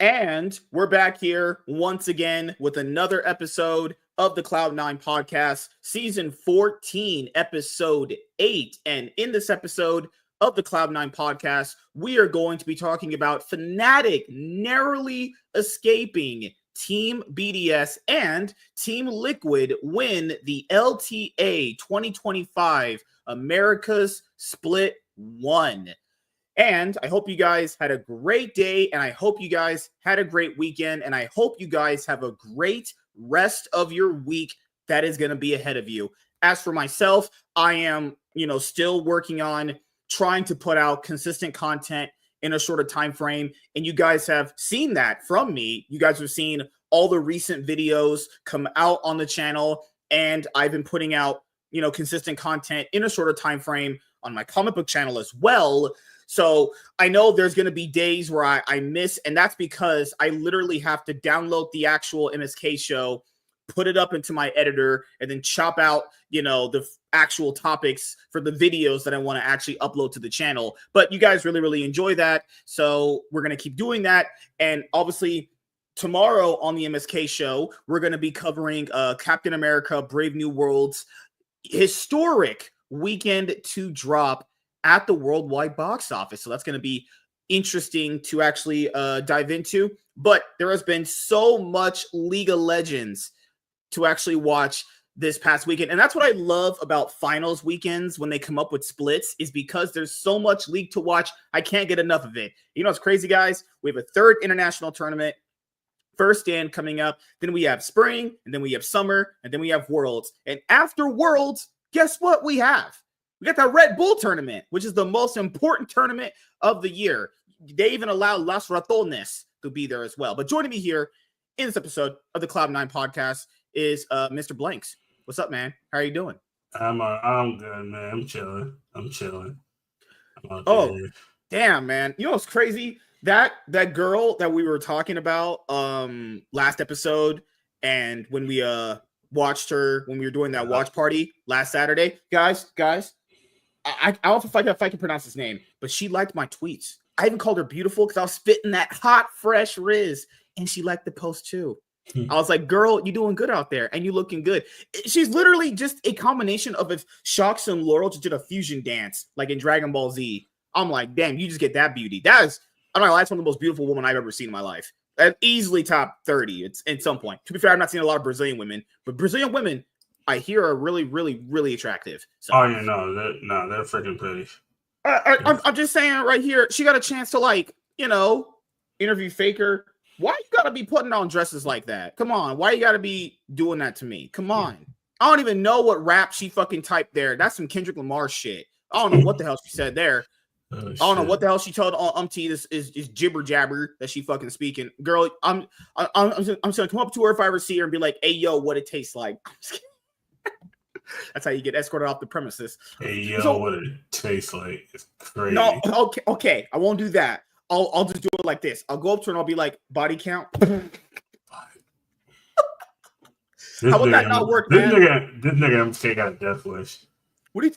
And we're back here once again with another episode of the Cloud9 podcast, season 14, episode 8. And in this episode of the Cloud9 podcast, we are going to be talking about Fnatic narrowly escaping Team BDS and Team Liquid win the LTA 2025 America's Split 1. And I hope you guys had a great day, and I hope you guys had a great weekend, and I hope you guys have a great rest of your week that is going to be ahead of you. As for myself, I am, still working on trying to put out consistent content in a shorter time frame, and you guys have seen that from me. You guys have seen all the recent videos come out on the channel, and I've been putting out, consistent content in a shorter time frame on my comic book channel as well. So I know there's going to be days where I miss, and that's because I literally have to download the actual MSK show, put it up into my editor, and then chop out, the actual topics for the videos that I want to actually upload to the channel. But you guys really, really enjoy that. So we're going to keep doing that. And obviously tomorrow on the MSK show, we're going to be covering Captain America Brave New World's historic weekend to drop at the worldwide box office. So that's going to be interesting to actually dive into. But there has been so much League of Legends to actually watch this past weekend. And that's what I love about finals weekends when they come up with splits, is because there's so much league to watch. I can't get enough of it. You know what's crazy, guys? We have a third international tournament, first stand coming up. Then we have spring, and then we have summer, and then we have Worlds. And after Worlds, guess what we have? We got that Red Bull tournament, which is the most important tournament of the year. They even allow Las Ratones to be there as well. But joining me here in this episode of the Cloud9 podcast is Mr. Blanks. What's up, man? How are you doing? I'm good, man. I'm chilling. Oh, damn, man. You know what's crazy? That girl that we were talking about last episode, and when we watched her when we were doing that watch party last Saturday, guys. I don't know if I can pronounce his name, but she liked my tweets. I even called her beautiful because I was spitting that hot, fresh Riz, and she liked the post too. I was like, girl, you doing good out there, and you looking good. She's literally just a combination of if Shox and Laurel just did a fusion dance, like in Dragon Ball Z. I'm like, damn, you just get that beauty. That's one of the most beautiful women I've ever seen in my life. Easily top 30 it's at some point. To be fair, I've not seen a lot of Brazilian women, but Brazilian women I hear are really, really, really attractive. So, oh, yeah, they're freaking pretty. I'm just saying right here, she got a chance to interview Faker. Why you gotta be putting on dresses like that? Come on, why you gotta be doing that to me? Come on. I don't even know what rap she fucking typed there. That's some Kendrick Lamar shit. I don't know what the hell she said there. I don't know what the hell she told this is jibber jabber that she fucking speaking. Girl, I'm just gonna come up to her if I ever see her and be like, hey yo, what it tastes like. I'm just kidding. That's how you get escorted off the premises. Hey yo, what it tastes like. It's crazy. No, okay. I won't do that. I'll just do it like this. I'll go up to her and I'll be like, body count. How would that not work, man? This nigga MK got a death wish.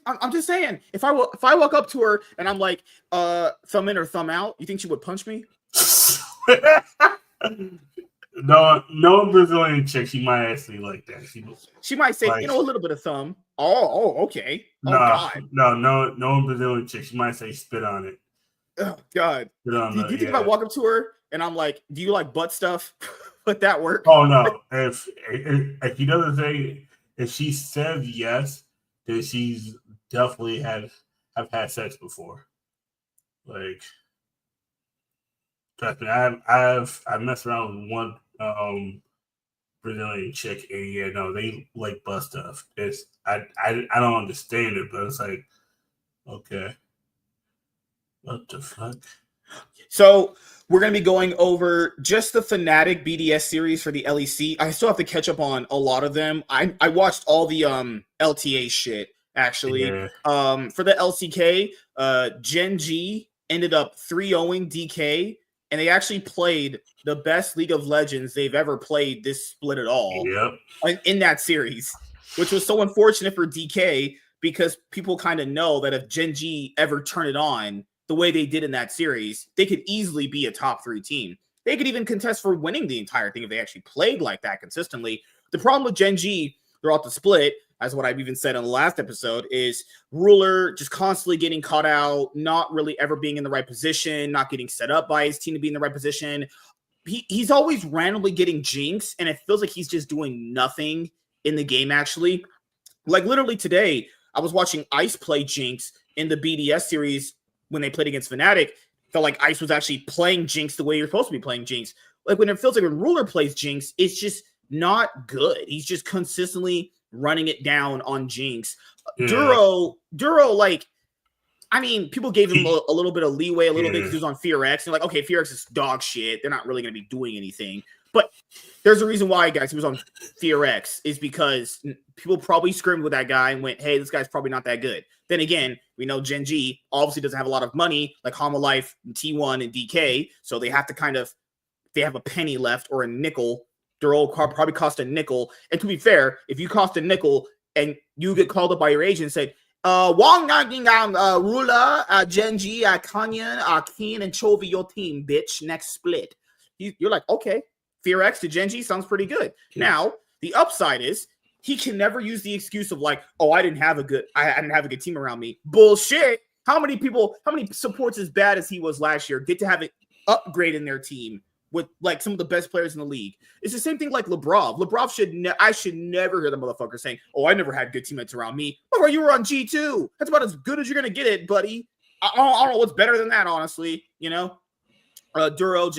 I'm just saying, if I walk up to her and I'm like, thumb in or thumb out, you think she would punch me? No Brazilian chick, she might actually like that. She might say, a little bit of thumb. Oh, okay. God. No Brazilian chick, she might say spit on it. Oh God. Do you think if I walk up to her and I'm like, do you like butt stuff? Would that work? Oh no. If he doesn't say, if she says yes, then she's definitely have had sex before. Like, trust me, I've messed around with one Brazilian chick, and they like butt stuff. I don't understand it, but it's like, okay, what the fuck? So we're going to be going over just the Fnatic BDS series for the LEC. I still have to catch up on a lot of them. I watched all the LTA shit, actually. Yeah. For the LCK, Gen G ended up 3-0ing DK, and they actually played the best League of Legends they've ever played this split at all. Yep. In that series, which was so unfortunate for DK because people kind of know that if Gen G ever turn it on the way they did in that series, they could easily be a top 3 team. they could even contest for winning the entire thing if they actually played like that consistently. The problem with Gen G throughout the split, as what I've even said on the last episode, is Ruler just constantly getting caught out, not really ever being in the right position, not getting set up by his team to be in the right position. He's always randomly getting jinx, and it feels like he's just doing nothing in the game, actually. Like, literally today, I was watching Ice play Jinx in the BDS series when they played against Fnatic. Felt like Ice was actually playing Jinx the way you're supposed to be playing Jinx. Like, when it feels like when Ruler plays Jinx, it's just not good. He's just consistently running it down on Jinx. Yeah. Duro, like, I mean, people gave him a little bit of leeway, a little bit because he was on Fear X. And like, okay, Fear X is dog shit. They're not really going to be doing anything. But there's a reason why, guys, he was on Fear X, is because people probably screamed with that guy and went, hey, this guy's probably not that good. Then again, we know Gen G obviously doesn't have a lot of money like Homolife, T1, and DK. So they have to they have a penny left or a nickel. Duro probably cost a nickel. And to be fair, if you cost a nickel and you get called up by your agent and say, Wong Ruler, Gen G, Kanyan, Keen, and Chovy, your team, bitch, next split. You're like, okay, Fear X to Gen G sounds pretty good. Now, the upside is he can never use the excuse of like, oh, I didn't have a good team around me. Bullshit. How many supports as bad as he was last year get to have an upgrade in their team with like some of the best players in the league? It's the same thing like Lebrov. I should never hear the motherfucker saying, oh, I never had good teammates around me. Oh, you were on G2. That's about as good as you're going to get it, buddy. I don't know what's better than that, honestly. You know, Duro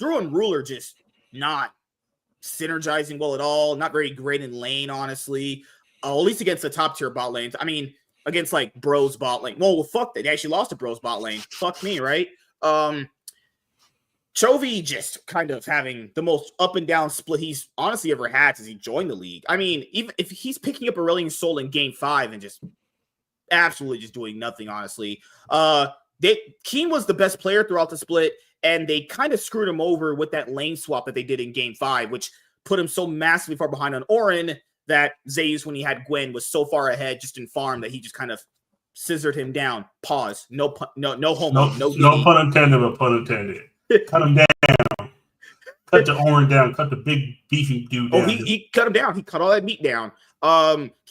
and Ruler just not synergizing well at all. Not very great in lane, honestly. At least against the top tier bot lanes. I mean, against like Bro's bot lane. Well, fuck that. They actually lost to Bro's bot lane. Fuck me, right? Chovy just kind of having the most up and down split he's honestly ever had since he joined the league. I mean, even if he's picking up Aurelion Sol in game 5 and just absolutely just doing nothing, honestly. Keen was the best player throughout the split, and they kind of screwed him over with that lane swap that they did in game 5, which put him so massively far behind on Orin that Zeus, when he had Gwen, was so far ahead just in farm that he just kind of scissored him down. Pause. No homo. No pun intended, but pun intended. Cut him down. Cut the Orin down. Cut the big beefy dude down. Oh, he cut him down. He cut all that meat down.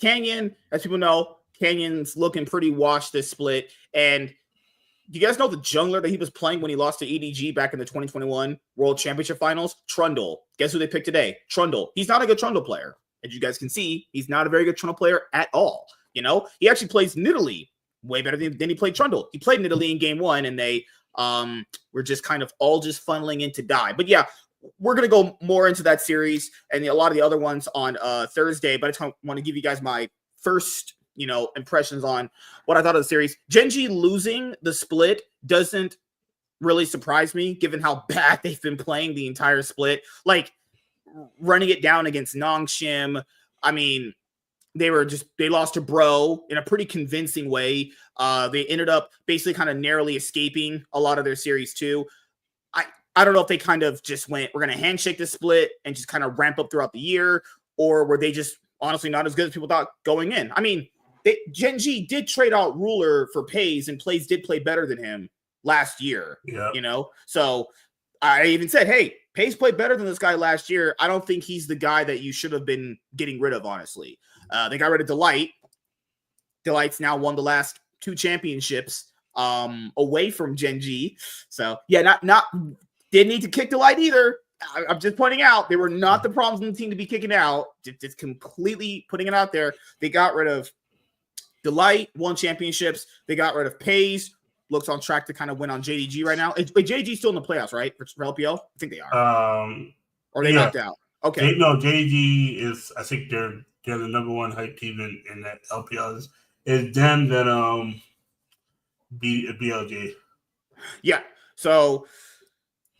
Canyon, as people know, Canyon's looking pretty washed this split. And do you guys know the jungler that he was playing when he lost to EDG back in the 2021 World Championship Finals? Trundle. Guess who they picked today? Trundle. He's not a good Trundle player. As you guys can see, he's not a very good Trundle player at all. You know, he actually plays Nidalee way better than he played Trundle. He played Nidalee in game 1, and they we're just kind of all just funneling into die. But yeah, we're going to go more into that series and a lot of the other ones on Thursday. But I just want to give you guys my first, impressions on what I thought of the series. Gen G losing the split doesn't really surprise me, given how bad they've been playing the entire split. Like, running it down against Nongshim. I mean, they lost to Bro in a pretty convincing way. They ended up basically kind of narrowly escaping a lot of their series too. I don't know if they kind of just went, we're going to handshake this split and just kind of ramp up throughout the year, or were they just honestly not as good as people thought going in? I mean, Gen G did trade out Ruler for Pays, and Plays did play better than him last year. Yeah. So I even said, hey, Pays played better than this guy last year. I don't think he's the guy that you should have been getting rid of, honestly. They got rid of Delight. Delight's now won the last 2 championships away from Gen G. So yeah, not didn't need to kick Delight either. I'm just pointing out they were not the problems in the team to be kicking out. Just completely putting it out there. They got rid of Delight, won championships. They got rid of Pays. Looks on track to kind of win on JDG right now. JDG still in the playoffs, right? For LPL? I think they are. Or they knocked out. Okay. JDG is, I think they're the number 1 hype team in that LPL. It's them that BLG. Yeah. So,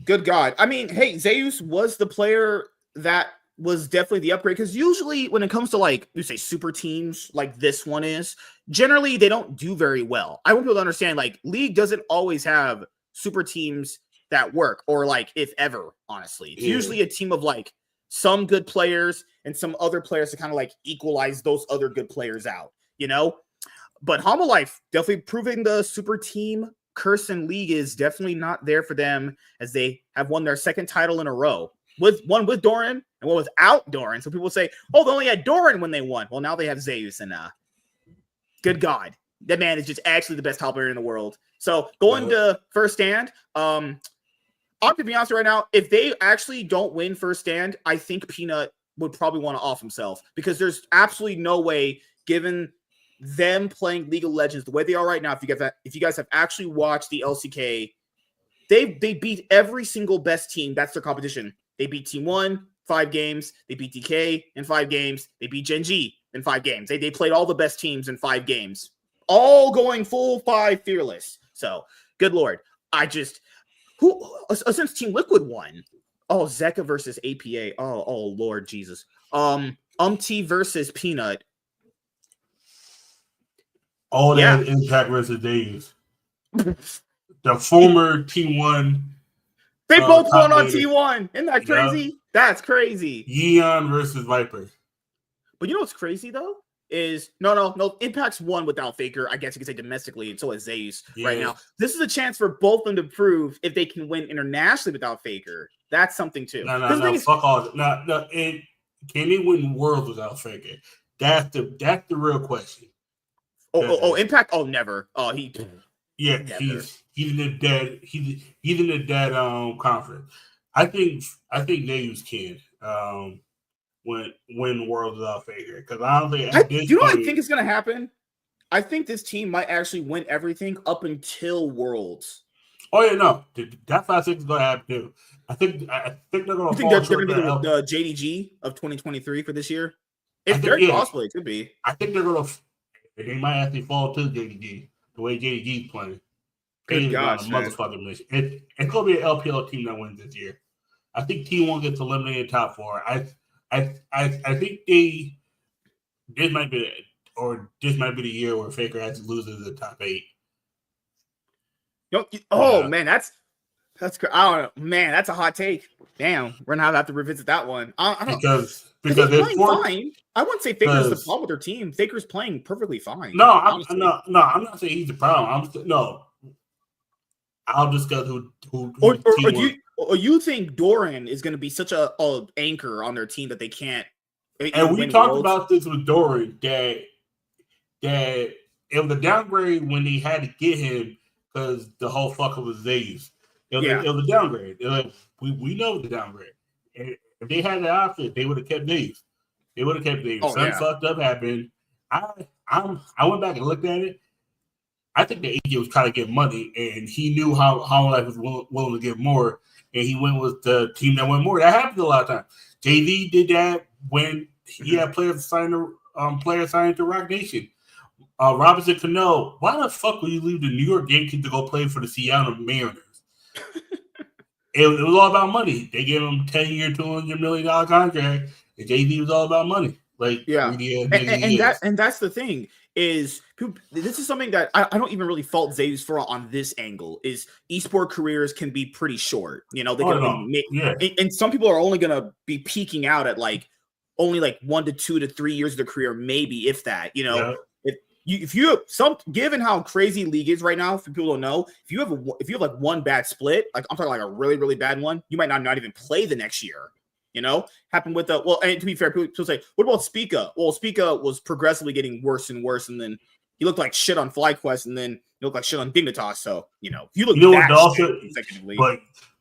good God. I mean, hey, Zeus was the player that was definitely the upgrade, because usually when it comes to like, you say super teams like this one is, generally they don't do very well. I want people to understand, like, League doesn't always have super teams that work, or like, if ever, honestly. It's usually a team of like some good players and some other players to kind of like equalize those other good players out, But Homolife definitely proving the super team Kirsten League is definitely not there for them, as they have won their second title in a row. One with Doran and one without Doran. So people say, oh, they only had Doran when they won. Well, now they have Zeus, and good God, that man is just actually the best top player in the world. So going to first stand, I'm to be honest right now, if they actually don't win first stand, I think Peanut would probably want to off himself, because there's absolutely no way, given them playing League of Legends the way they are right now. If you guys have actually watched the LCK, they beat every single best team. That's their competition. They beat Team 1 5 games. They beat DK in 5 games. They beat Gen G in 5 games. They played all the best teams in 5 games, all going full 5 fearless. So good Lord, since Team Liquid won. Oh, Zeka versus APA. Oh Lord Jesus. Umti versus Peanut. All that Impact versus Days. The former T1. They both won on T1. Isn't that crazy? Yep. That's crazy. Yeon versus Viper. But you know what's crazy though? Is no. Impact's won without Faker. I guess you could say domestically, and so is Zeus right now. This is a chance for both of them to prove if they can win internationally without Faker. That's something too. No. Fuck all. No. Can they win Worlds without Faker? That's the real question. Impact. Oh, never. Oh, Yeah, never. He's in the dead conference. I think Zeus can win Worlds without Faker, because I don't think. I think is going to happen? I think this team might actually win everything up until Worlds. Oh yeah, no, that's what I think is going to happen too. I think they're going to. You think they're going to be the JDG of 2023 for this year? It's very possible it could be. I think they're going to. They might actually fall to JDG the way JDG's playing. Good gosh, motherfucking mission. It's going to be an LPL team that wins this year. I think T1 gets eliminated top 4. I think this might be the year where Faker has to lose to the top 8. Man, that's I don't know, man. That's a hot take. Damn, we're gonna have to revisit that one. I don't because they're playing fine. I wouldn't say Faker's the problem with their team. Faker's playing perfectly fine. No, I'm not saying he's the problem. I'll discuss who or you think Doran is going to be such a anchor on their team that they can't. And we talked about this with Doran that it was a downgrade when they had to get him because the whole fucker was Zeus. It was a downgrade. We know the downgrade. And if they had the option, they would have kept Zeus. Something fucked up happened. I went back and looked at it. I think the agent was trying to get money, and he knew how life was willing to give more, and he went with the team that went more. That happens a lot of times. JV did that when he had players signed to Rock Nation. Robinson Cano, why the fuck would you leave the New York Yankees to go play for the Seattle Mariners? It was all about money. They gave him 10-year, $200 million contract, and JV was all about money. And that's the thing. Is this is something that I don't even really fault Zeus for on this angle. Is esport careers can be pretty short. They can and some people are only gonna be peaking out at only 1 to 2 to 3 years of their career, maybe if that. If you have given how crazy league is right now, for people don't know, if you have one bad split, I'm talking a really really bad one, you might not even play the next year. Happened with and to be fair, people say, what about Spica? Well, Spica was progressively getting worse and worse, and then he looked like shit on FlyQuest, and then he looked like shit on Dignitas. So, if you look consecutively.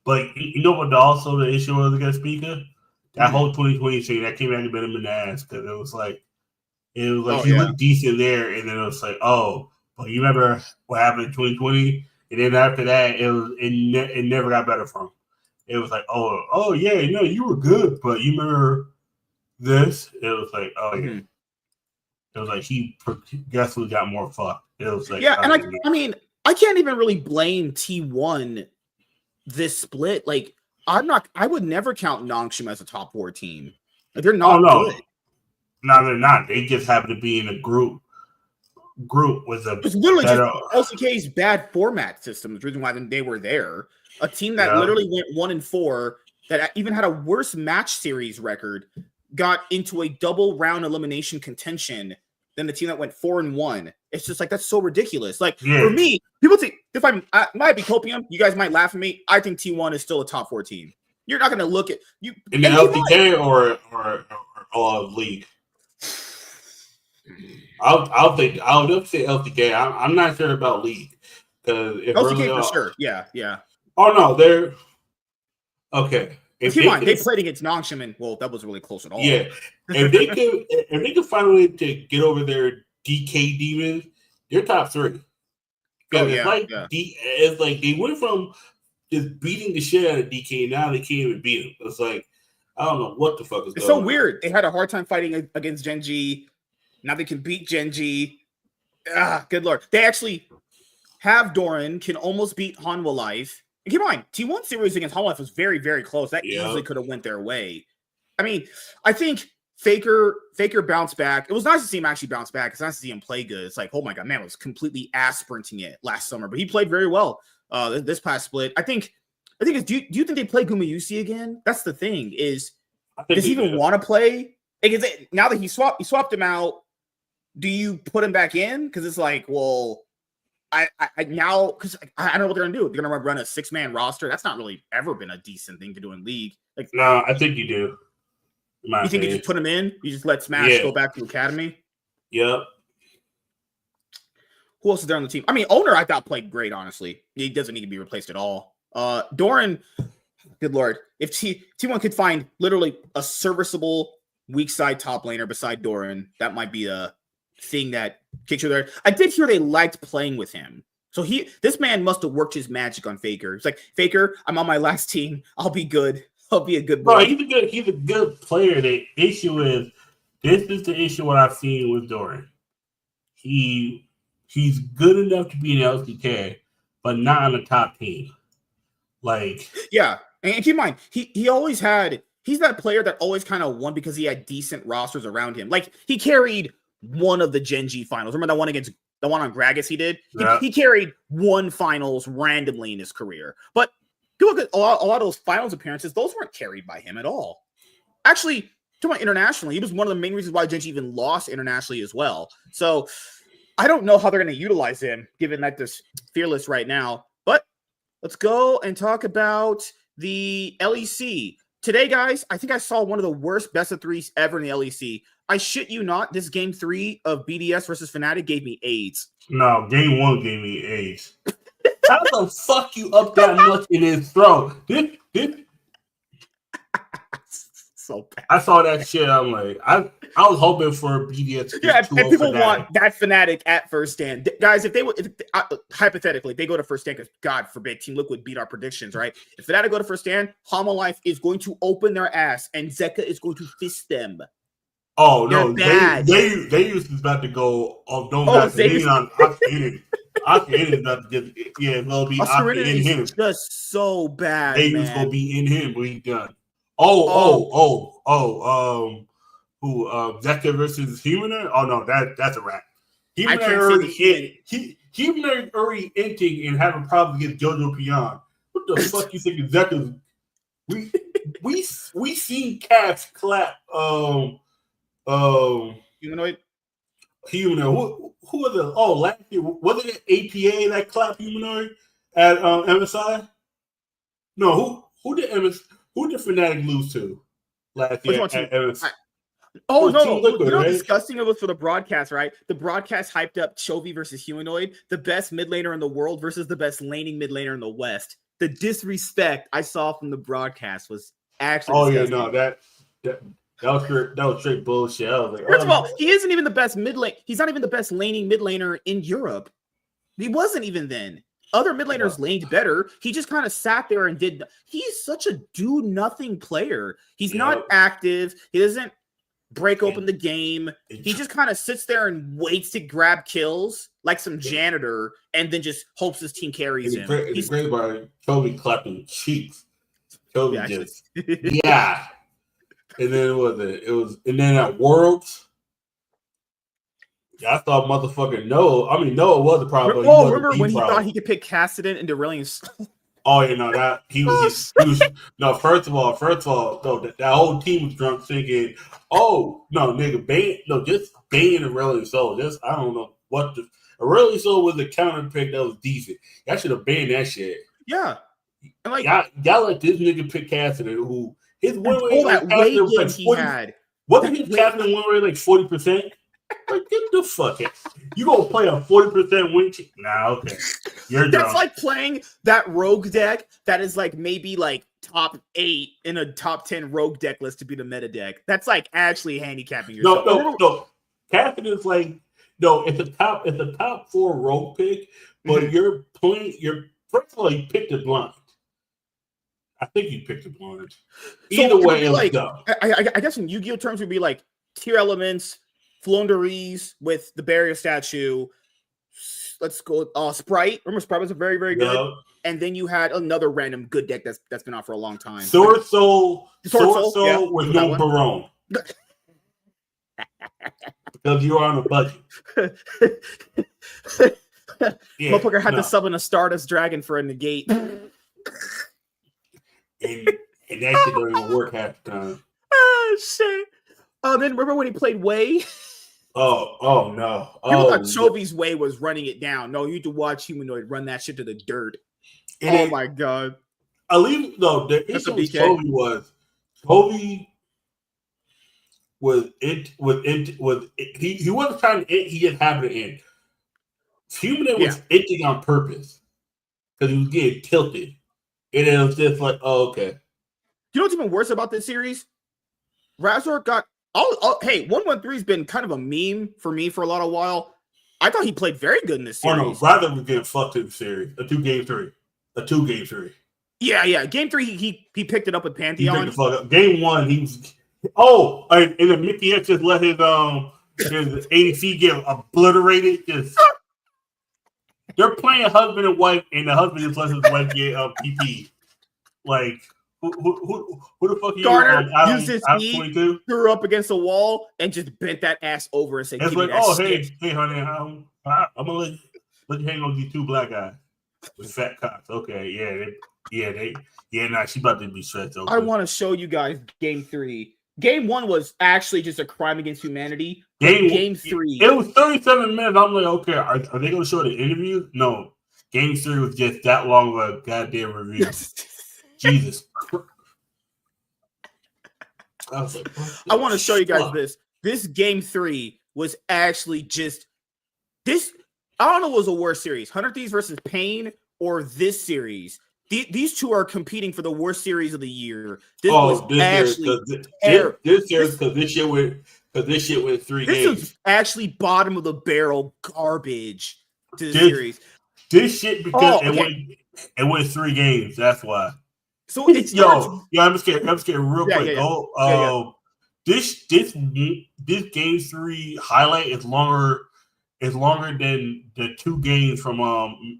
But you know what also the issue was against Spica? That whole 2020 thing, that came back and bit him in the ass, because it was like he looked decent there, and then it was like, oh, well, you remember what happened in 2020? And then after that, it never got better for him. It was like, oh yeah, you were good, but you remember this? It was like, oh yeah. Mm-hmm. It was like he progressively got more fucked. It was like, and I can't even really blame T1 this split. I would never count Nongshim as a top 4 team. They're not good. No, they're not. They just happen to be in a group with a. It's literally just LCK's bad format system. The reason why they were there. A team that literally went 1-4, that even had a worse match series record, got into a double round elimination contention than the team that went 4-1. It's just like, that's so ridiculous. Like, Yeah. for me, people think, if I might be copium, you guys might laugh at me. I think T1 is still a top 4 team. You're not going to look at you in the LTA or league. I'll definitely say LTA. I'm not sure about league because LTA for sure. Yeah. Oh no, they're okay. Keep in mind, they played against Nongshiman. Well, that was really close at all. Yeah, if they could find a way to get over their DK demons, they're top 3. It's like they went from just beating the shit out of DK, now they can't even beat him. It's like, I don't know what the fuck is going on. It's so weird. They had a hard time fighting against Genji. Now they can beat Genji. Good lord. They actually have Doran, can almost beat Hanwha Life. And keep in mind, T1 series against Hanwha Life was very, very close. That easily could have went their way. I mean, I think Faker bounced back. It was nice to see him actually bounce back. It's nice to see him play good. It's like, oh my god, man, was completely ass sprinting it last summer, but he played very well this past split. I think is do you think they play Gumayusi again? That's the thing. Does he even want to play? Because now that he swapped him out, do you put him back in? Because it's like, well, I now, because I don't know what they're gonna do. They're gonna run a 6-man roster. That's not really ever been a decent thing to do in league. Like, no, I think you do. You think you just put him in? You just let Smash go back to Academy? Yep. Who else is there on the team? I mean, Owner I thought played great, honestly. He doesn't need to be replaced at all. Doran, good lord. If T1 could find literally a serviceable weak side top laner beside Doran, that might be a thing that kicks you there. I did hear they liked playing with him. So this man must have worked his magic on Faker. It's like, Faker, I'm on my last team. I'll be good. I'll be a good boy. No, he's a good player. The issue is, this is the issue what I've seen with Doran. He's good enough to be an LCK, but not on the top team. Like, yeah, and keep in mind, he always had. He's that player that always kind of won because he had decent rosters around him. Like, he carried one of the Genji finals. Remember that one against the one on Gragas? He did. Yeah. He carried one finals randomly in his career, but. You look at a lot of those finals appearances, those weren't carried by him at all. Actually, talking about internationally, he was one of the main reasons why Genji even lost internationally as well. So I don't know how they're going to utilize him, given that this Fearless right now. But let's go and talk about the LEC. Today, guys, I think I saw one of the worst best of threes ever in the LEC. I shit you not, this game 3 of BDS versus Fnatic gave me AIDS. No, game 1 gave me AIDS. How the fuck you up that much in his throat? So bad. I saw that shit. I'm like, I was hoping for BDS. And people want that Fnatic at first stand, guys. If they would, hypothetically, they go to first stand because God forbid Team Liquid beat our predictions, right? If Fnatic go to first stand, Hanwha Life is going to open their ass, and Zeka is going to fist them. Oh no, they used about to go. Oh, don't on Octane. Octane is about to get. Yeah, it's gonna be Octane in him. Just so bad. They was gonna be in him when he done. Who Zeka versus Humana? Oh no, that's a wrap. Humana already ending and having problems against Jojo Pion. What the fuck you think of Zeka's? We seen Cats clap. Humanoid. Who was it? Oh, last year was it ATA that clapped Humanoid at MSI? No, who did Fnatic lose to last year at MSI? Oh no! Liquid, you know how disgusting it was for the broadcast, right? The broadcast hyped up Chovy versus Humanoid, the best mid laner in the world versus the best laning mid laner in the West. The disrespect I saw from the broadcast was actually. Disgusting. That was straight bullshit. I was like, first of all, he isn't even the best mid lane. He's not even the best laning mid laner in Europe. He wasn't even then. Other mid laners laned better. He just kind of sat there and did. He's such a do nothing player. He's not active. He doesn't break open the game. He just kind of sits there and waits to grab kills like some janitor, and then just hopes his team carries him. He's great by Toby clapping cheeks. Toby just And then and then at Worlds, I thought motherfucking Noah. I mean, Noah was the problem. Remember when he thought he could pick Cassidy and Duralian? Oh, that he was. No, first of all, that whole team was drunk thinking, oh no, nigga, Bane, no, just ban Aurelion Sol. I don't know what the Aurelion Sol was a counter pick that was decent. Y'all should have banned that shit. Yeah. And like y'all let this nigga pick Cassidy, who his win rate that Wei game he had. Wasn't his Cassidy win rate like 40%? Like, get the fuck out. You gonna play a 40% win? Nah, okay. You're That's drunk. like playing that rogue deck that is like maybe like top 8 in a top 10 rogue deck list to be the meta deck. That's like actually handicapping yourself. No. Cassidy is like it's a top 4 rogue pick, but you're first of all, you picked it blind. I think you picked it blind. Either way, it was dumb. I guess in Yu-Gi-Oh terms, it would be like tier elements, Flonderies with the barrier statue. Let's go Sprite. Remember, Sprite was a very, very good. Yep. And then you had another random good deck that's been out for a long time. Sword Soul with no Barone. Because you're on a budget. Motherfucker had to summon a Stardust Dragon for a negate. And that shit don't even work half the time. Oh, shit. Then remember when he played Wei? Oh no. People thought Chobi's Wei was running it down. No, you need to watch Humanoid run that shit to the dirt. My god. I leave the issue with Chobi was he wasn't trying to end, he just happened to end. Humanoid was ending on purpose because he was getting tilted. And it was just like, oh, okay. You know what's even worse about this series? Razor got hey, 113's been kind of a meme for me for a lot of while. I thought he played very good in this series. Oh no, Razor was getting fucked in the series. A two game three. Yeah. Game 3, he picked it up with Pantheon. He picked the fuck up. Game 1, he was and then Mickey X just let his ADC get obliterated. They're playing husband and wife, and the husband just lets his wife get PP. Like, who the fuck are you? Garner used his E, threw her up against a wall, and just bent that ass over and said, "It's like, hey, honey, I'm gonna let you hang on with these 2 black guys with fat cocks." Okay, she about to be stretched. Okay. I want to show you guys Game 3. Game 1 was actually just a crime against humanity. Game 3. It was 37 minutes. I'm like, okay, are they going to show the interview? No. Game 3 was just that long of a goddamn review. Jesus Christ. I want to show you guys this. This Game 3 was actually just this. I don't know what was a worse series, 100 Thieves versus Pain or this series. These two are competing for the worst series of the year. This shit went 3 games. This is actually bottom of the barrel garbage to the series. This shit because it went 3 games. That's why. So it's I'm scared real quick. This game 3 highlight is longer than the 2 games from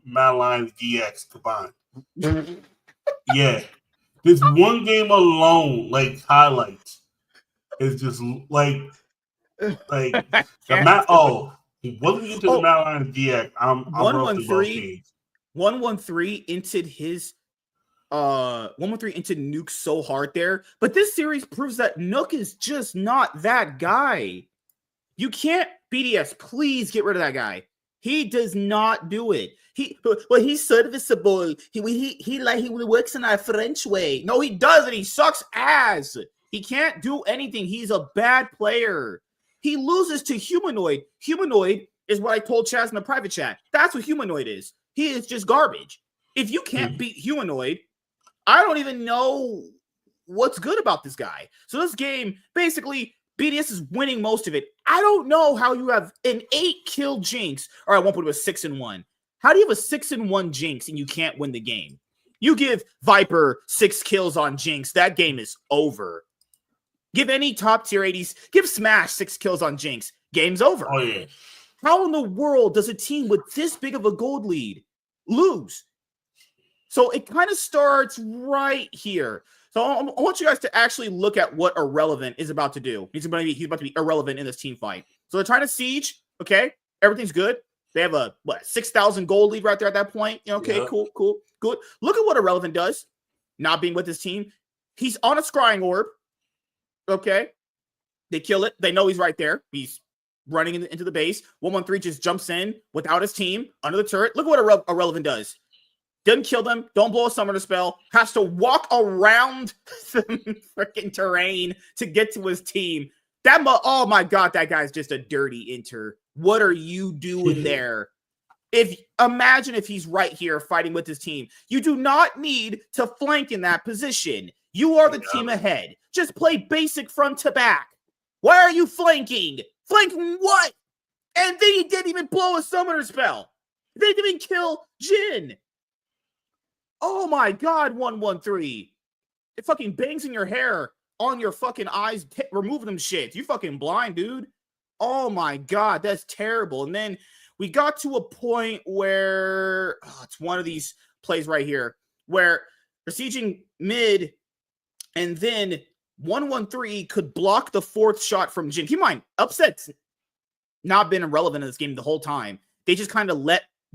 Madeline's DX combined. Yeah, this one game alone, like highlights, is just like the map. Oh, once we get to the Madeline DX, I'm 113 entered his 113 entered Nuke so hard there, but this series proves that Nook is just not that guy. You can't BDS. Please get rid of that guy. He does not do it. He's serviceable. He works in a French way. No, he doesn't. He sucks ass. He can't do anything. He's a bad player. He loses to Humanoid. Humanoid is what I told Chaz in the private chat. That's what Humanoid is. He is just garbage. If you can't beat Humanoid, I don't even know what's good about this guy. So this game, basically, BDS is winning most of it. I don't know how you have an 8-kill Jinx. All right, 1 point was 6-1. How do you have a 6-1 Jinx and you can't win the game? You give Viper 6 kills on Jinx, that game is over. Give any top tier 80s, give Smash 6 kills on Jinx, game's over. Oh yeah. How in the world does a team with this big of a gold lead lose? So it kind of starts right here. So I want you guys to actually look at what Irrelevant is about to do. He's about to be irrelevant in this team fight. So they're trying to siege. Okay, everything's good. They have a 6,000 gold lead right there at that point. Okay, cool, good. Look at what Irrelevant does. Not being with his team, he's on a scrying orb. Okay, they kill it. They know he's right there. He's running into the base. 113 just jumps in without his team under the turret. Look at what Irrelevant does. Doesn't kill them. Don't blow a summoner spell. Has to walk around some freaking terrain to get to his team. Oh my God, that guy's just a dirty inter. What are you doing there? Imagine if he's right here fighting with his team. You do not need to flank in that position. You are the team ahead. Just play basic front to back. Why are you flanking? Flanking what? And then he didn't even blow a summoner spell. They didn't even kill Jhin. Oh my God, 113. It fucking bangs in your hair, on your fucking eyes, remove them shit. You fucking blind, dude. Oh my God, that's terrible. And then we got to a point where it's one of these plays right here where they're sieging mid, and then 113 could block the fourth shot from Jhin. Keep in mind, Upset's not been irrelevant in this game the whole time. They just kind of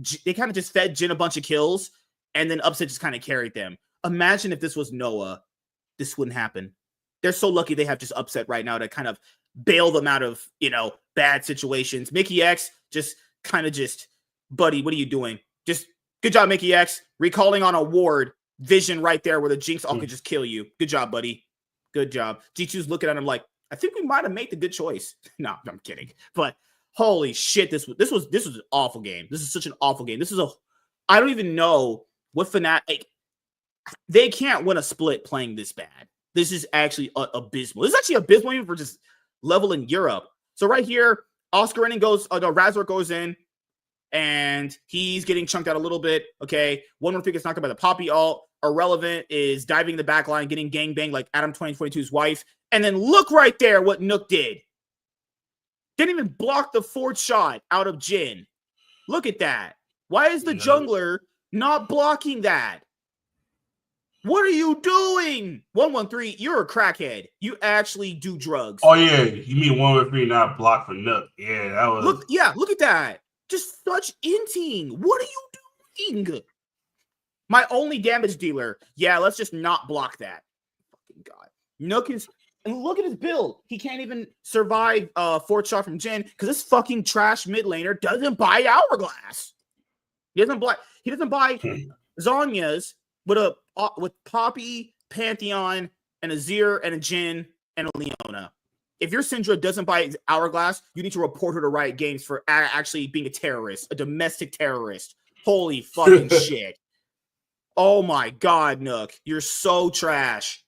just fed Jhin a bunch of kills, and then Upset just kind of carried them. Imagine if this was Noah. This wouldn't happen. They're so lucky they have just Upset right now to kind of bail them out of, bad situations. Mickey X buddy, what are you doing? Just good job, Mickey X. Recalling on a ward, vision right there where the Jinx all could just kill you. Good job, buddy. Good job. G2's looking at him like, I think we might have made the good choice. No, I'm kidding. But holy shit, this was an awful game. This is such an awful game. I don't even know what Fnatic. They can't win a split playing this bad. This is actually abysmal. This is actually abysmal even for just level in Europe. So right here, Razor goes in, and he's getting chunked out a little bit. Okay, 113 gets knocked out by the Poppy ult. Irrelevant is diving the back line, getting gangbanged like Adam 2022's wife. And then look right there what Nook did. Didn't even block the fourth shot out of Jhin. Look at that. Why is the jungler not blocking that? What are you doing? 113, you're a crackhead. You actually do drugs. Oh, yeah. You mean 113 not blocked for Nook. Yeah, that was... Look at that. Just such inting. What are you doing? My only damage dealer. Yeah, let's just not block that. Fucking God. Nook is... And look at his build. He can't even survive fourth shot from Jhin because this fucking trash mid laner doesn't buy Hourglass. He doesn't buy Zhonya's with Poppy, Pantheon, and a Azir, and a Jhin, and a Leona. If your Syndra doesn't buy Hourglass, you need to report her to Riot Games for actually being a terrorist, a domestic terrorist. Holy fucking shit. Oh my God, Nook. You're so trash.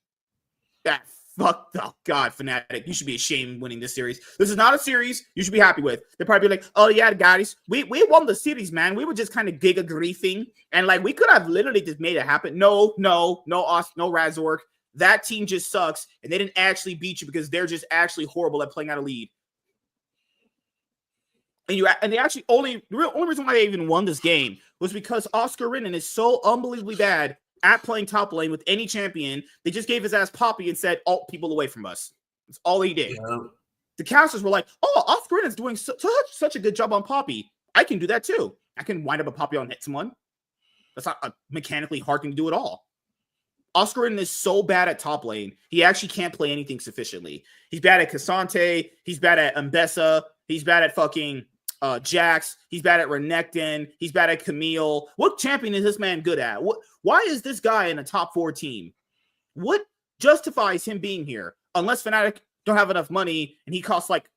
Oh God, Fnatic. You should be ashamed winning this series. This is not a series you should be happy with. They're probably like, oh yeah, guys, we won the series, man. We were just kind of giga griefing, and like we could have literally just made it happen. No, Razork. That team just sucks, and they didn't actually beat you because they're just actually horrible at playing out a lead. And they actually the only reason why they even won this game was because Oscar Rinnan is so unbelievably bad at playing top lane with any champion. They just gave his ass Poppy and said, "Alt people away from us." That's all he did. Yeah. The casters were like, "Oh, Oscar Rinnan's doing such a good job on Poppy. I can do that too. I can wind up a Poppy on hit someone. That's not mechanically hard thing to do at all." Oscar Rinnan is so bad at top lane. He actually can't play anything sufficiently. He's bad at Cassante. He's bad at Mbessa. He's bad at fucking Jax. He's bad at Renekton. He's bad at Camille. What champion is this man good at? Why is this guy in a top 4 team? What justifies him being here? Unless Fnatic don't have enough money and he costs like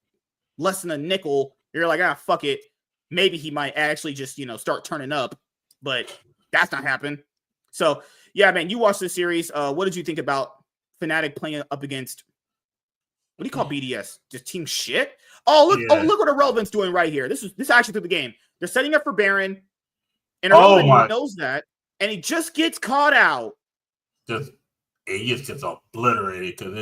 less than a nickel, you're like, fuck it. Maybe he might actually just, start turning up. But that's not happened. So, yeah, man, you watched this series. What did you think about Fnatic playing up against, what do you call BDS? Just team shit? Look what Irrelevant's doing right here. This actually through the game. They're setting up for Baron, and Irrelevant knows that, and he just gets caught out. He just gets obliterated because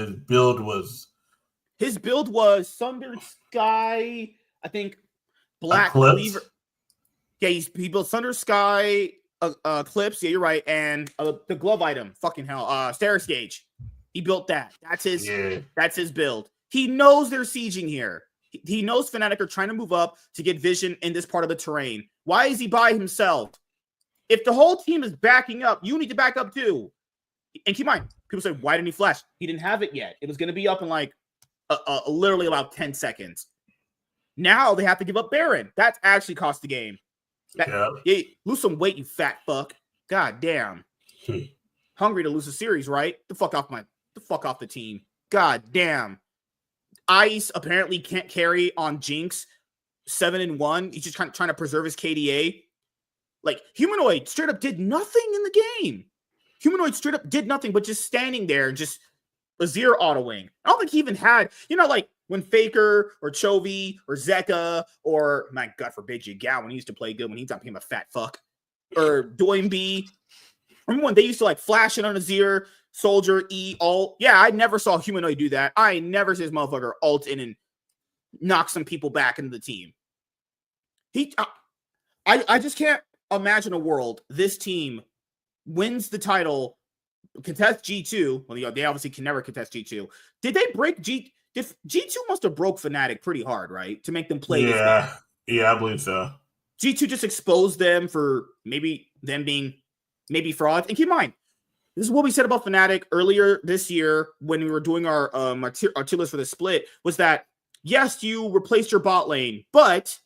his build was Sundered Sky, I think Black Cleaver. Yeah, he built Sundered Sky, Eclipse. Yeah, you're right, and the glove item. Fucking hell, Steris Gauge. He built that. That's his build. He knows they're sieging here. He knows Fnatic are trying to move up to get vision in this part of the terrain. Why is he by himself? If the whole team is backing up, you need to back up too. And keep in mind, people say, why didn't he flash? He didn't have it yet. It was going to be up in like literally about 10 seconds. Now they have to give up Baron. That's actually cost the game. Yeah, lose some weight, you fat fuck. God damn. Hungry to lose a series, right? The fuck off the team. God damn. Ice apparently can't carry on Jinx 7-1. He's just trying to preserve his KDA. Like, Humanoid straight up did nothing in the game. Humanoid straight up did nothing but just standing there and just Azir autoing. I don't think he even had, like when Faker or Chovy or Zeka or, my God forbid, Jigao when he used to play good when he became a fat fuck. Or Doimbi. Remember when they used to like flash it on Azir, Soldier, E, ult? Yeah, I never saw Humanoid do that. I never see this motherfucker ult in and knock some people back into the team. I just can't imagine a world this team wins the title, contest G2. Well, they obviously can never contest G2. Did they break G2 must have broke Fnatic pretty hard, right? To make them play this game. Yeah, I believe so. G2 just exposed them for maybe them being fraud. And keep in mind, this is what we said about Fnatic earlier this year when we were doing our tier list for the split, was that, yes, you replaced your bot lane, but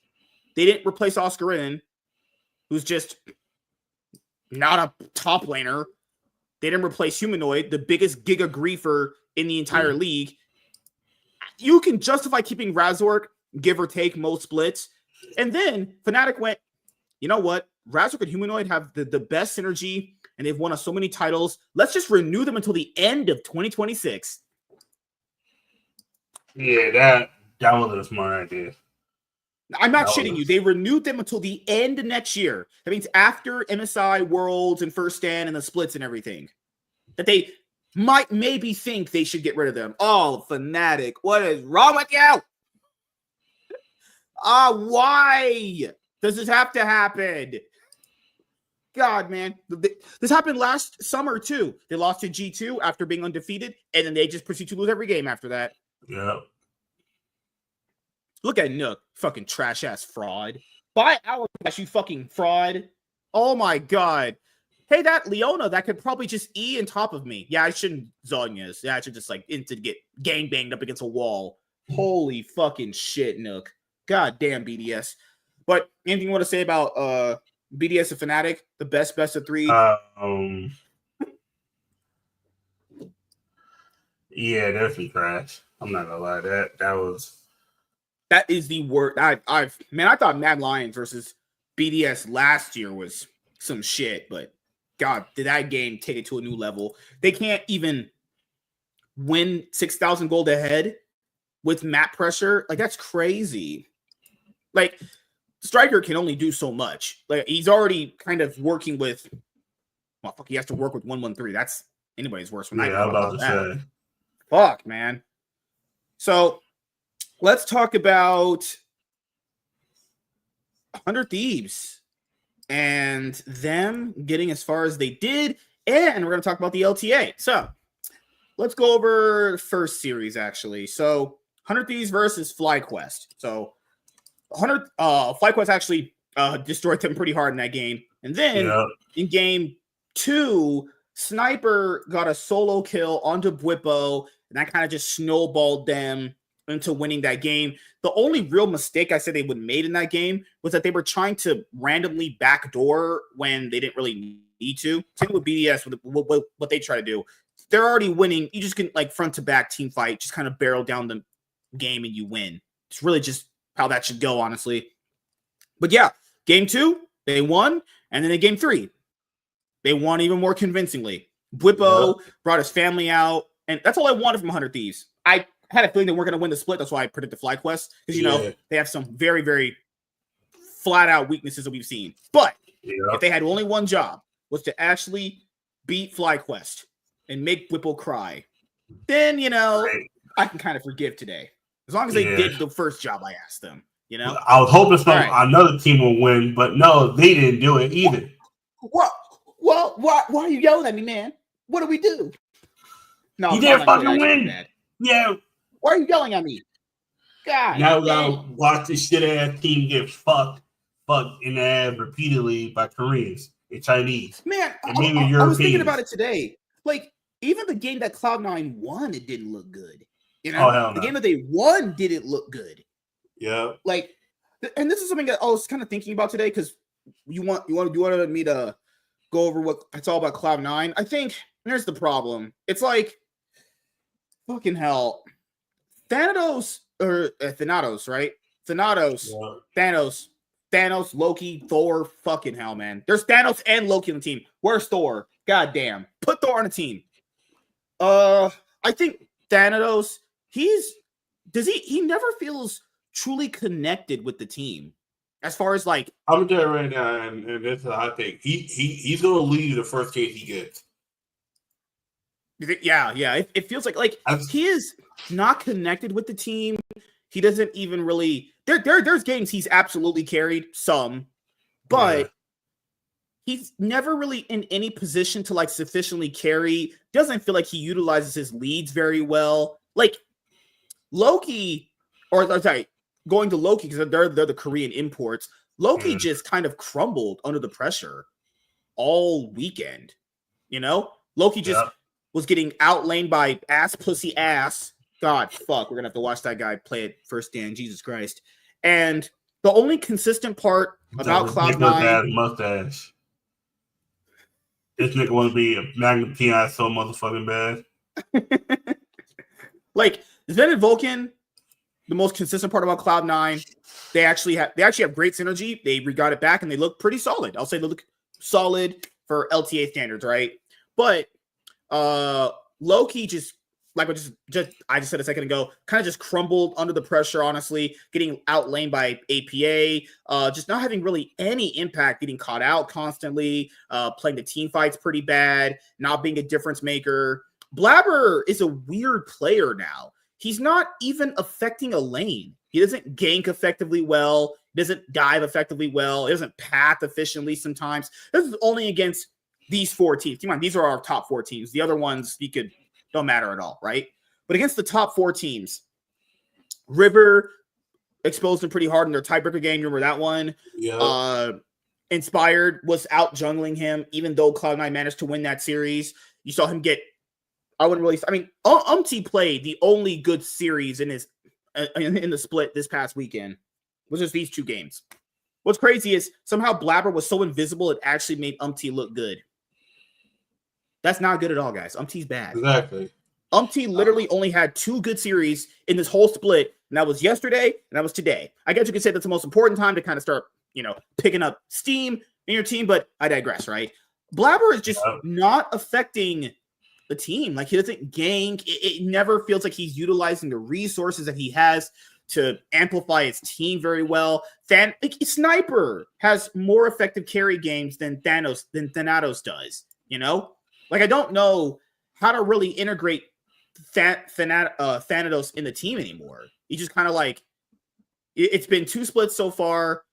they didn't replace Oscarin, who's just not a top laner. They didn't replace Humanoid, the biggest giga griefer in the entire league. You can justify keeping Razork, give or take most splits. And then Fnatic went, you know what? Razork and Humanoid have the best synergy, and they've won us so many titles. Let's just renew them until the end of 2026. Yeah, that was a smart idea. I'm not shitting you. They renewed them until the end of next year. That means after MSI, Worlds, and First Stand, and the splits and everything. That they might maybe think they should get rid of them. Oh, Fnatic, what is wrong with you? Why does this have to happen? God, man. This happened last summer, too. They lost to G2 after being undefeated, and then they just proceed to lose every game after that. Yeah. Look at Nook, fucking trash-ass fraud. Buy Hourglass, you fucking fraud. Oh, my God. Hey, that Leona, that could probably just E on top of me. Yeah, I shouldn't Zhonya's. Yeah, I should just, get gang-banged up against a wall. Holy fucking shit, Nook. God damn, BDS. But anything you want to say about BDS and Fnatic? The best of three? Yeah, definitely trash. I'm not gonna lie. That is the worst. I thought Mad Lions versus BDS last year was some shit, but God, did that game take it to a new level? They can't even win 6,000 gold ahead with map pressure. Like, that's crazy. Like, Striker can only do so much. Like, he's already kind of working with, well, fuck, he has to work with 113. That's anybody's worst. I'm about to say. Fuck, man. So let's talk about 100 Thieves and them getting as far as they did. And we're going to talk about the LTA. So let's go over the first series, actually. So 100 Thieves versus FlyQuest. So FlyQuest actually destroyed them pretty hard in that game. And then in game 2, Sniper got a solo kill onto Bwipo, and that kind of just snowballed them into winning that game. The only real mistake I said they would have made in that game was that they were trying to randomly backdoor when they didn't really need to. Same with BDS, with what they try to do. They're already winning. You just can, like, front to back team fight, just kind of barrel down the game and you win. It's really just how that should go, honestly. But yeah, game 2, they won. And then in game 3, they won even more convincingly. Bwipo brought his family out. And that's all I wanted from 100 Thieves. I had a feeling they weren't going to win the split. That's why I predicted FlyQuest. Because, they have some very, very flat-out weaknesses that we've seen. But if they had only one job, was to actually beat FlyQuest and make Bwipo cry, then, I can kind of forgive today. As long as they did the first job I asked them, I was hoping another team will win, but no, they didn't do it either. What? Well, why are you yelling at me, man? What do we do? No, you didn't fucking win. Yeah. Why are you yelling at me? God. Now we gotta watch this shit ass team get fucked in the ass repeatedly by Koreans and Chinese. Man, I was thinking about it today. Like, even the game that Cloud9 won, it didn't look good. The game that they won didn't look good. Yeah. Like, and this is something that I was kind of thinking about today because you wanted me to go over what it's all about Cloud9. I think here's the problem. It's like fucking hell. Thanatos or Thanatos, right? Thanatos, Yeah. Thanos, Loki, Thor. Fucking hell, man. There's Thanos and Loki on the team. Where's Thor? God damn. Put Thor on the team. I think Thanatos, he never feels truly connected with the team. As far as like, I'm there right now, and this is I think he's gonna leave the first case he gets. Yeah. It feels like he is not connected with the team. He doesn't even really. There's games he's absolutely carried some, but he's never really in any position to like sufficiently carry. Doesn't feel like he utilizes his leads very well. Like Loki, or sorry, going to Loki because they're the Korean imports. Loki just kind of crumbled under the pressure all weekend. You know, Loki just was getting outlaned by ass pussy ass. God, fuck, we're gonna have to watch that guy play it first stand. Jesus Christ. And the only consistent part about Cloud9 mustache. This nigga want to be a Magnum PI so motherfucking bad. Like Zen and Vulcan, the most consistent part about Cloud9, they actually have great synergy. They got it back and they look pretty solid. I'll say they look solid for LTA standards, right? But Loki just like I just said a second ago, kind of just crumbled under the pressure, honestly, getting outlaned by APA, just not having really any impact, getting caught out constantly, playing the team fights pretty bad, not being a difference maker. Blabber is a weird player now. He's not even affecting a lane. He doesn't gank effectively well, doesn't dive effectively well, he doesn't path efficiently sometimes. This is only against these four teams. Keep in mind, these are our top four teams. The other ones don't matter at all, right? But against the top four teams, River exposed him pretty hard in their tiebreaker game. You remember that one? Yeah. Inspired was out jungling him, even though Cloud9 managed to win that series. You saw him get. Umti played the only good series in the split this past weekend, was just these two games. What's crazy is somehow Blabber was so invisible it actually made Umti look good. That's not good at all, guys. Umti's bad. Exactly. Umti literally only had two good series in this whole split, and that was yesterday, and that was today. I guess you could say that's the most important time to kind of start, picking up steam in your team, but I digress, right? Blabber is just not affecting the team. Like, he doesn't gank. It never feels like he's utilizing the resources that he has to amplify his team very well. Sniper has more effective carry games than Thanatos does, Like, I don't know how to really integrate Thanatos in the team anymore. He just kind of like, it's been two splits so far.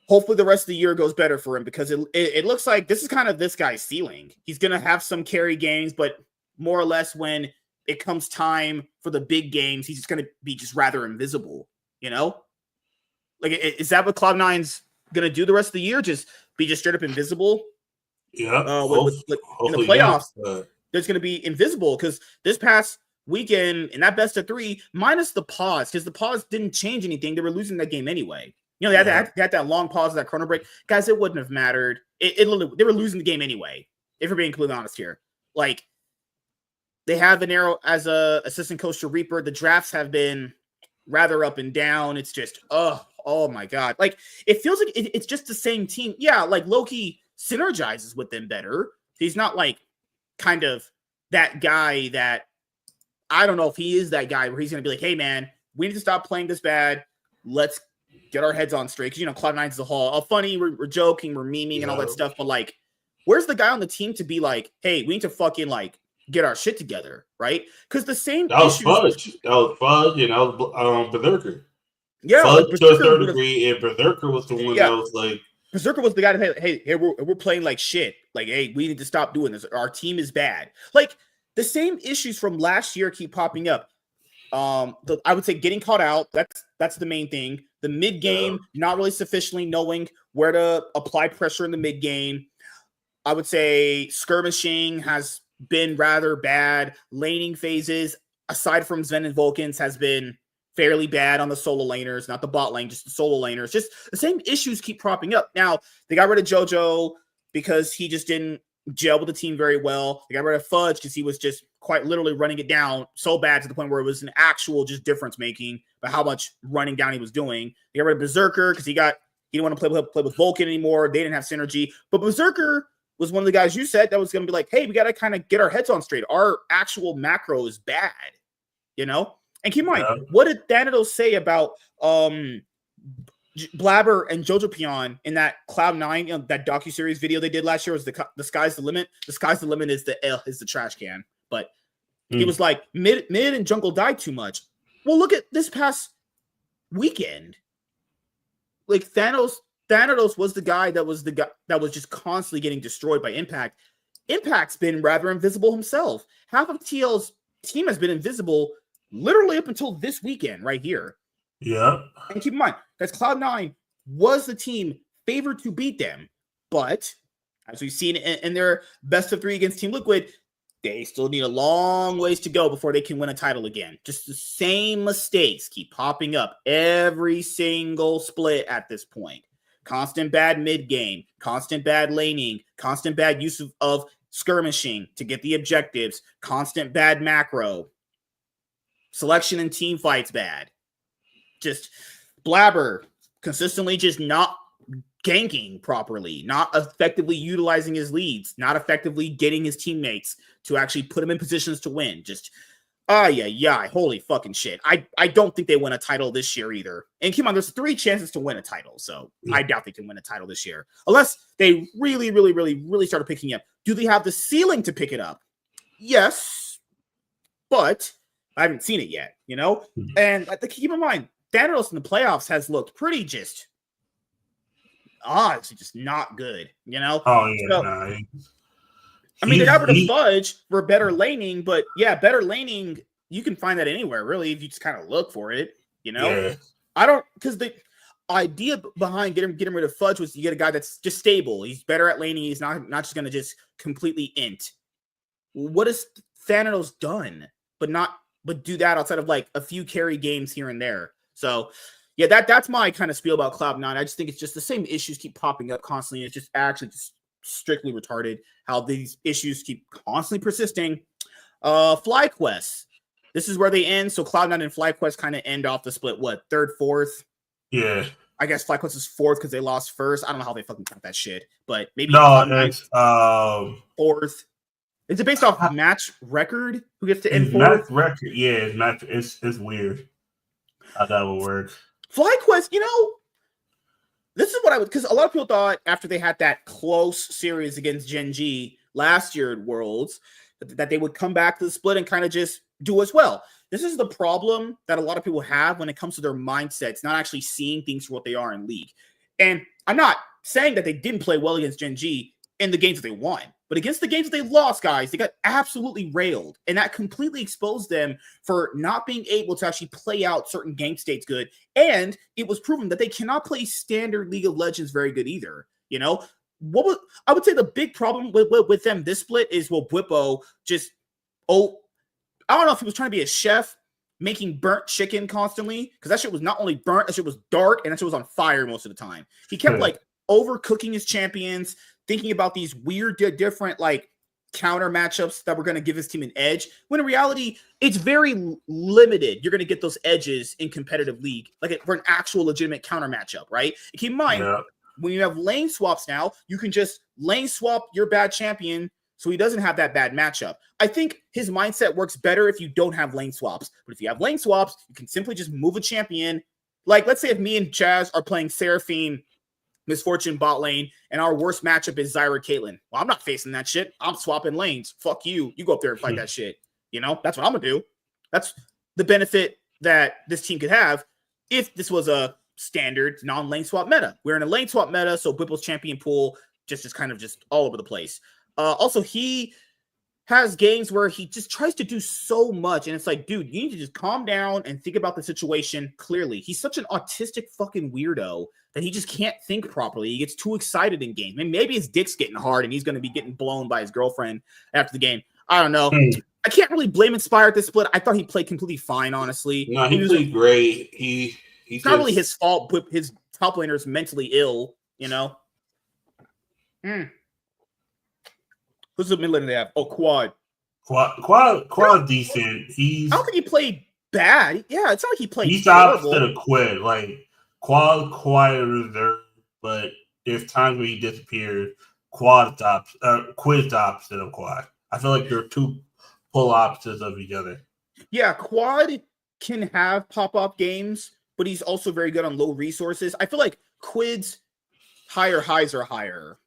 Hopefully the rest of the year goes better for him because it looks like this is kind of this guy's ceiling. He's going to have some carry games, but more or less when it comes time for the big games, he's just going to be just rather invisible, Like, is that what Cloud9's going to do the rest of the year? Just be straight up invisible? Yeah. In the playoffs, there's going to be invisible because this past weekend in that best of three, minus the pause, because the pause didn't change anything. They were losing that game anyway. They had that long pause, that chrono break. Guys, it wouldn't have mattered. They were losing the game anyway, if we're being completely honest here. Like, they have an arrow as a assistant coach to Reaper. The drafts have been rather up and down. It's just, oh my God. Like, it feels like it's just the same team. Yeah, like Loki synergizes with them better. He's not like kind of that guy that, I don't know if he is that guy where he's going to be like, hey man, we need to stop playing this bad. Let's get our heads on straight. Because, Cloud9's the whole funny, we're joking, we're memeing and all that stuff. But like, where's the guy on the team to be like, hey, we need to fucking like get our shit together, right? Because the same that was Fudge. That was Fudge, and that was Berserker. Yeah, Fudge to a certain degree, and Berserker was the one that was like, Berserker was the guy that, hey, we're playing like shit. Like, hey, we need to stop doing this. Our team is bad. Like, the same issues from last year keep popping up. I would say getting caught out. That's the main thing. The mid game, not really sufficiently knowing where to apply pressure in the mid game. I would say skirmishing has been rather bad. Laning phases, aside from Zen and Vulcans, has been fairly bad on the solo laners, not the bot lane, just the solo laners. Just the same issues keep propping up. Now, they got rid of JoJo because he just didn't gel with the team very well. They got rid of Fudge because he was just quite literally running it down so bad to the point where it was an actual just difference making by how much running down he was doing. They got rid of Berserker because he didn't want to play with Vulcan anymore. They didn't have synergy. But Berserker was one of the guys you said that was going to be like, hey, we got to kind of get our heads on straight. Our actual macro is bad, you know? And keep in mind, what did Thanatos say about Blabber and Jojo Pion in that Cloud9, that docuseries video they did last year? Was the sky's the limit? The sky's the limit is the trash can. But it was like mid and jungle died too much. Well, look at this past weekend. Like Thanatos was the guy that was just constantly getting destroyed by Impact. Impact's been rather invisible himself. Half of TL's team has been invisible literally up until this weekend right here. Yeah. And keep in mind, that Cloud9 was the team favored to beat them. But as we've seen in their best of 3 against Team Liquid, they still need a long ways to go before they can win a title again. Just the same mistakes keep popping up every single split at this point. Constant bad mid game, constant bad laning, constant bad use of skirmishing to get the objectives, constant bad macro. Selection and team fights bad. Just Blabber consistently just not ganking properly, not effectively utilizing his leads, not effectively getting his teammates to actually put him in positions to win. Just, holy fucking shit. I don't think they win a title this year either. And keep on, there's 3 chances to win a title, so I doubt they can win a title this year. Unless they really, really, really, really started picking up. Do they have the ceiling to pick it up? Yes, but I haven't seen it yet, you know? And keep in mind, Thanatos in the playoffs has looked pretty just honestly just not good, you know? Oh, yeah. So, I mean, they got rid of Fudge for better laning, but yeah, better laning, you can find that anywhere, really, if you just kind of look for it, you know? Yeah. Because the idea behind getting rid of Fudge was you get a guy that's just stable. He's better at laning. He's not just going to just completely int. What has Thanatos done? But do that outside of like a few carry games here and there. So yeah, that's my kind of spiel about Cloud9. I just think it's just the same issues keep popping up constantly. It's just actually just strictly retarded how these issues keep constantly persisting. FlyQuest. This is where they end. So Cloud9 and FlyQuest kind of end off the split, what, 3rd, 4th? Yeah. I guess FlyQuest is 4th because they lost first. I don't know how they fucking count that shit. But maybe it's 4th. Is it based off match record? Who gets to end 4th? Match record, yeah. It's weird how that will work. FlyQuest, you know, this is what I would, because a lot of people thought after they had that close series against Gen G last year at Worlds that they would come back to the split and kind of just do as well. This is the problem that a lot of people have when it comes to their mindsets, not actually seeing things for what they are in League. And I'm not saying that they didn't play well against Gen G in the games that they won, but against the games that they lost, guys, they got absolutely railed. And that completely exposed them for not being able to actually play out certain game states good. And it was proven that they cannot play standard League of Legends very good either. You know, I would say the big problem with them this split is, well, Bwipo just, I don't know if he was trying to be a chef making burnt chicken constantly, because that shit was not only burnt, that shit was dark, and that shit was on fire most of the time. He kept like overcooking his champions, thinking about these weird, different like counter matchups that were going to give his team an edge, when in reality, it's very limited. You're going to get those edges in competitive League, like for an actual legitimate counter matchup, right? And keep in mind, when you have lane swaps now, you can just lane swap your bad champion so he doesn't have that bad matchup. I think his mindset works better if you don't have lane swaps. But if you have lane swaps, you can simply just move a champion. Like, let's say if me and Chaz are playing Seraphine Misfortune bot lane, and our worst matchup is Zyra Caitlyn. Well, I'm not facing that shit. I'm swapping lanes. Fuck you. You go up there and fight that shit. You know, that's what I'm going to do. That's the benefit that this team could have if this was a standard non-lane swap meta. We're in a lane swap meta, so Whipple's champion pool just kind of just all over the place. Also, he has games where he just tries to do so much, and it's like, dude, you need to just calm down and think about the situation clearly. He's such an autistic fucking weirdo that he just can't think properly. He gets too excited in games. And maybe his dick's getting hard and he's going to be getting blown by his girlfriend after the game. I don't know. I can't really blame Inspire at this split. I thought he played completely fine, honestly. No, he played great. It's not really his fault, but his top laner is mentally ill, you know? Who's the mid laner they have? Oh, Quad. Quad decent. I don't think he played bad. Yeah, it's not like he played He's terrible. opposite of Quid. Like, Quad reserved, but there's times where he disappears. Quid's opposite of Quad. I feel like they're two polar opposites of each other. Yeah, Quad can have pop-up games, but he's also very good on low resources. I feel like Quid's higher highs are higher.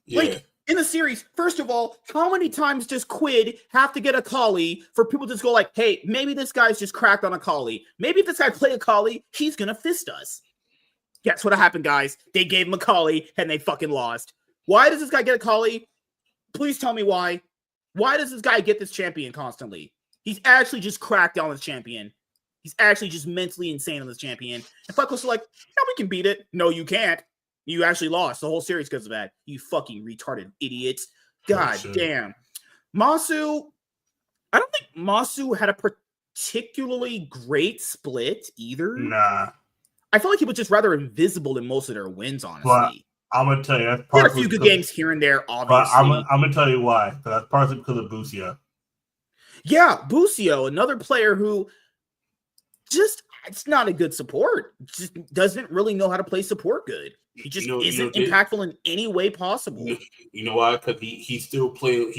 Yeah. Like, in the series, first of all, how many times does Quid have to get a Akali for people to just go like, hey, maybe this guy's just cracked on Akali. Maybe if this guy play Akali, he's going to fist us. Guess what happened, guys? They gave him Akali, and they fucking lost. Why does this guy get Akali? Please tell me why. Why does this guy get this champion constantly? He's actually just cracked on this champion. He's actually just mentally insane on this champion. And Fuck was like, yeah, we can beat it. No, you can't. You actually lost the whole series because of that. You fucking retarded idiots. God damn. Masu, I don't think Masu had a particularly great split either. Nah. I feel like he was just rather invisible in most of their wins, honestly. But I'm going to tell you, that's part of a few good games here and there, obviously. But I'm going to tell you why. That's partly because of Busio. Yeah, Busio, another player who just, it's not a good support. Just doesn't really know how to play support good. He just isn't impactful in any way possible. You know why? Because he's still playing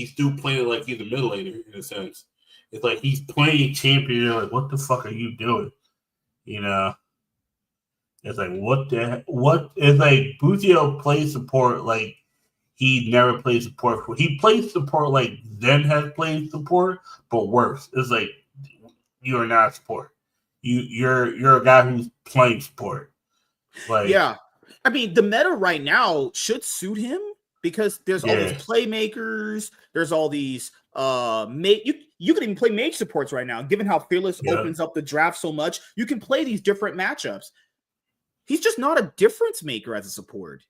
like he's a middle laner in a sense. It's like he's playing champion. You're like, what the fuck are you doing? You know? It's like what it's like Busio plays support like he never played support before. He plays support like Zen has played support, but worse. It's like you are not support. You're a guy who's playing support. Like yeah. I mean, the meta right now should suit him because there's all these playmakers. There's all these you can even play mage supports right now. Given how Fearless opens up the draft so much, you can play these different matchups. He's just not a difference maker as a support.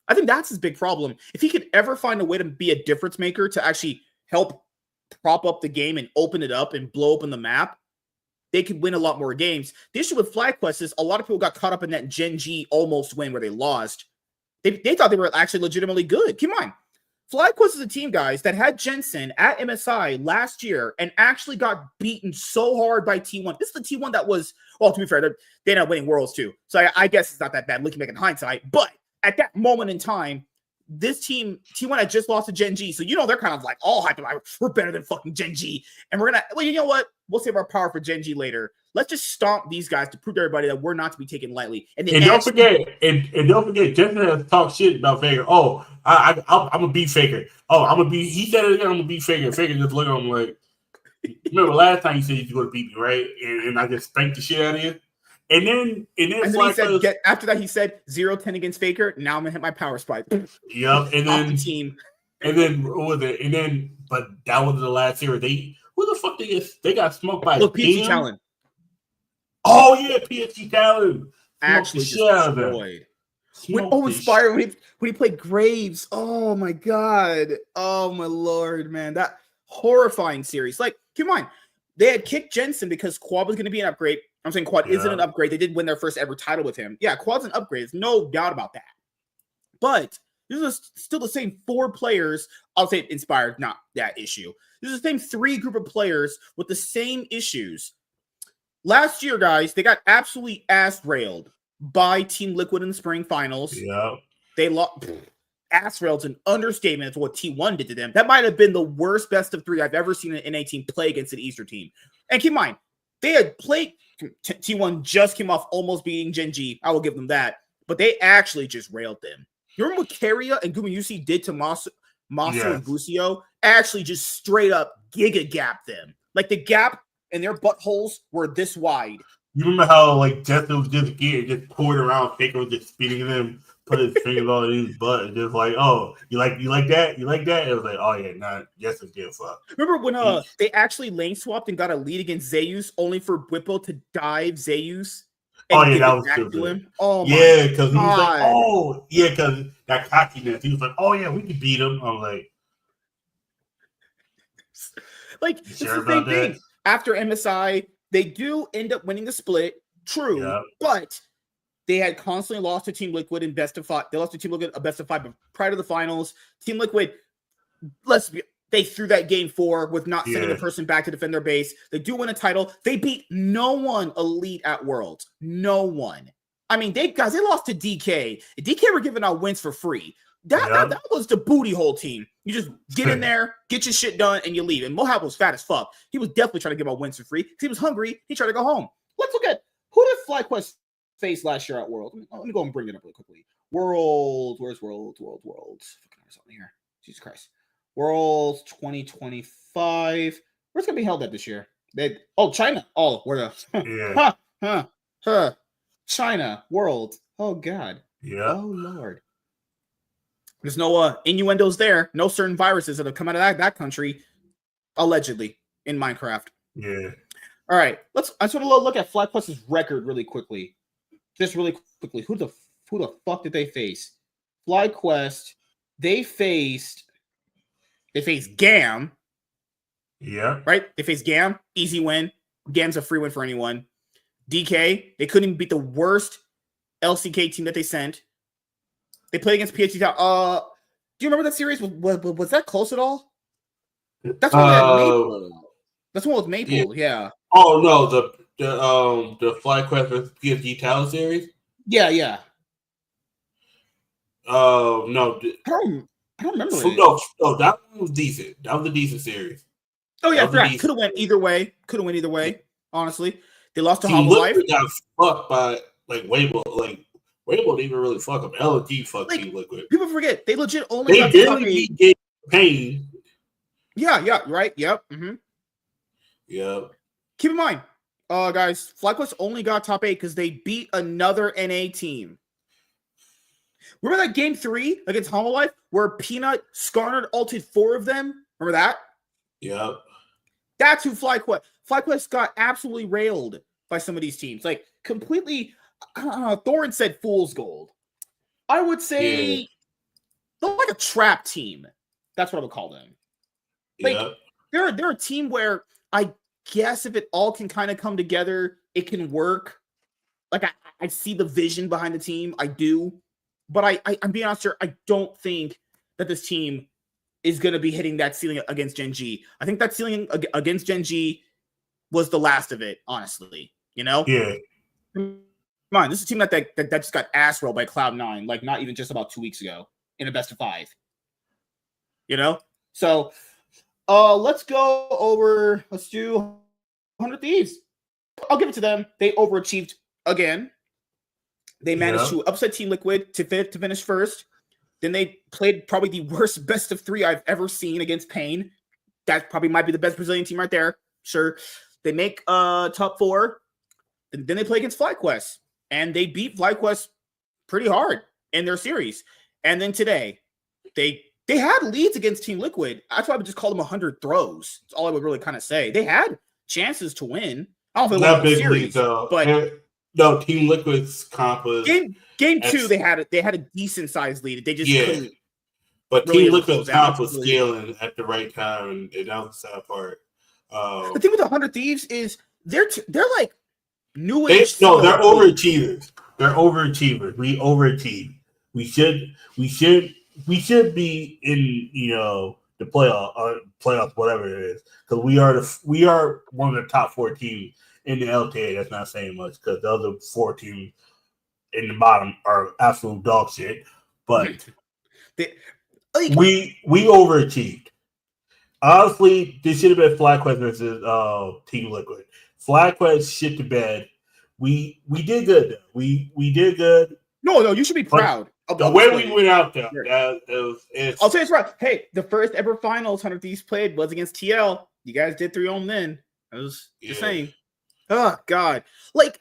I think that's his big problem. If he could ever find a way to be a difference maker to actually help prop up the game and open it up and blow open the map, they could win a lot more games. The issue with FlyQuest is a lot of people got caught up in that Gen G almost win where they lost. They thought they were actually legitimately good. Keep in mind, FlyQuest is a team, guys, that had Jensen at MSI last year and actually got beaten so hard by T1. This is the T1 that was, well, to be fair, they ended up winning Worlds too. So I guess it's not that bad looking back in hindsight. But at that moment in time, this team, T1 had just lost to Gen G. So, they're kind of like all hyped. Like, we're better than fucking Gen G. And we're going to, well, you know what? We'll save our power for Gen G later. Let's just stomp these guys to prove to everybody that we're not to be taken lightly. And don't forget, Jensen has talked shit about Faker. Oh, I'm going to beat Faker. Oh, he said it again, I'm going to beat Faker. Faker just looked at him like, remember last time you said you were going to beat me, right? And I just spanked the shit out of you. And then he said, after that, he said 0-10 against Faker. Now I'm gonna hit my power spike. Yep. And then the team. And then what was it? And then, but that was the last series. Who the fuck they got smoked by? Look, PSG Talon. Oh yeah, PSG Talon. Actually destroyed. Inspire when he played Graves. Oh my god. Oh my lord, man. That horrifying series. Like, keep in mind, they had kicked Jensen because Quad was going to be an upgrade. I'm saying Quad isn't an upgrade. They did win their first ever title with him. Yeah, Quad's an upgrade. There's no doubt about that. But this is still the same 4 players. I'll say Inspired, not that issue. This is the same 3 group of players with the same issues. Last year, guys, they got absolutely ass-railed by Team Liquid in the spring finals. Yeah. They lost. Ass-railed is an understatement of what T1 did to them. That might have been the worst best of 3 I've ever seen an NA team play against an Easter team. And keep in mind, they had played T1 just came off almost beating Gen G. I will give them that. But they actually just railed them. You remember what Keria and Gumayusi did to Masu and Busio? Actually just straight up giga gap them. Like the gap and their buttholes were this wide. You remember how like Jester was just getting just poured around, Faker was just spitting at him, put his fingers all in his butt, and just like, oh, you like that? You like that? It was like, oh yeah, nah, Jester's getting fucked. Remember when they actually lane swapped and got a lead against Zeus, only for Whippo to dive Zeus? Oh yeah, that was stupid. Oh yeah, because he was like, oh yeah, because that cockiness. He was like, oh yeah, we can beat him. I'm Like, You it's sure the same about that? thing. After MSI, they do end up winning the split. True, Yep. but they had constantly lost to Team Liquid in best of five. They lost to Team Liquid a best of five, but prior to the finals, Team Liquid, they threw that game 4 with not sending a person back to defend their base. They do win a title. They beat no one elite at Worlds. No one. I mean, they lost to DK. DK were giving out wins for free. That was the booty hole team. You just get in there, get your shit done, and you leave. And Mohab was fat as fuck. He was definitely trying to give out wins for free because he was hungry. He tried to go home. Let's look at who did FlyQuest face last year at World. Let me go and bring it up really quickly. World. Where's World? Something here. Jesus Christ. World 2025. Where's it gonna be held at this year? China. Oh, where the China World. Oh God. Yeah. Oh Lord. There's no innuendos there. No certain viruses that have come out of that country, allegedly, in Minecraft. Yeah. All right. I just want to look at FlyQuest's record really quickly. Just really quickly. Who the fuck did they face? FlyQuest. They faced GAM. Yeah. Right? They faced GAM. Easy win. GAM's a free win for anyone. DK. They couldn't even beat the worst LCK team that they sent. They played against PhD. Do you remember that series? Was that close at all? That's one that Maple. That's one with Maple. Yeah. Oh no, the FlyQuest vs PSG Tower series. Yeah. No. I don't remember. No, that one was decent. That was a decent series. Oh yeah, could have went either way. Honestly, they lost to Team Life. Liquid got fucked by Weibo. Weibo didn't even really fuck them. LTA fucked Team Liquid. People forget they legit only got barely beat Pain. Yeah, right. Yep. Mm-hmm. Yep. Keep in mind, guys, FlyQuest only got top 8 because they beat another NA team. Remember that game 3 against Life where Peanut Skarner ulted 4 of them? Remember that? Yep. That's who FlyQuest got absolutely railed by some of these teams. Like, completely, Thorin said fool's gold. I would say they're like a trap team. That's what I would call them. Like, they're a team where I guess if it all can kind of come together, it can work. Like, I see the vision behind the team. I do. But I'm being honest here, I don't think that this team is going to be hitting that ceiling against Gen G. I think that ceiling against Gen G was the last of it, honestly. You know? Yeah. Come on, this is a team that just got ass rolled by Cloud9, like not even just about 2 weeks ago in a best of 5. You know? So, let's do 100 Thieves. I'll give it to them. They overachieved again. They managed to upset Team Liquid to finish first. Then they played probably the worst best of 3 I've ever seen against Pain. That probably might be the best Brazilian team right there. Sure. They make top 4. And then they play against FlyQuest. And they beat FlyQuest pretty hard in their series. And then today, they had leads against Team Liquid. That's why I would just call them 100 throws. That's all I would really kind of say. They had chances to win. I don't know if it won the series, but no, Team Liquid's comp was game 2. They had a decent sized lead. They just couldn't. But really Team Liquid's comp was scaling at the right time, and that was the sad part. The thing with the 100 Thieves is they're like new age. They're overachievers. They're overachievers. We overachieve. We should be in the playoffs, whatever it is, because we are one of the top 4 teams in the LTA. That's not saying much because the other 4 teams in the bottom are absolute dog shit. But we overachieved. Honestly, this should have been FlyQuest versus Team Liquid. FlyQuest shit the bed. We did good though. We did good. No, you should be proud. The way we went out there, I'll say it's right. Hey, the first ever finals 100 Thieves played was against TL. You guys did 3-0 then. I was just saying. Oh, God. Like,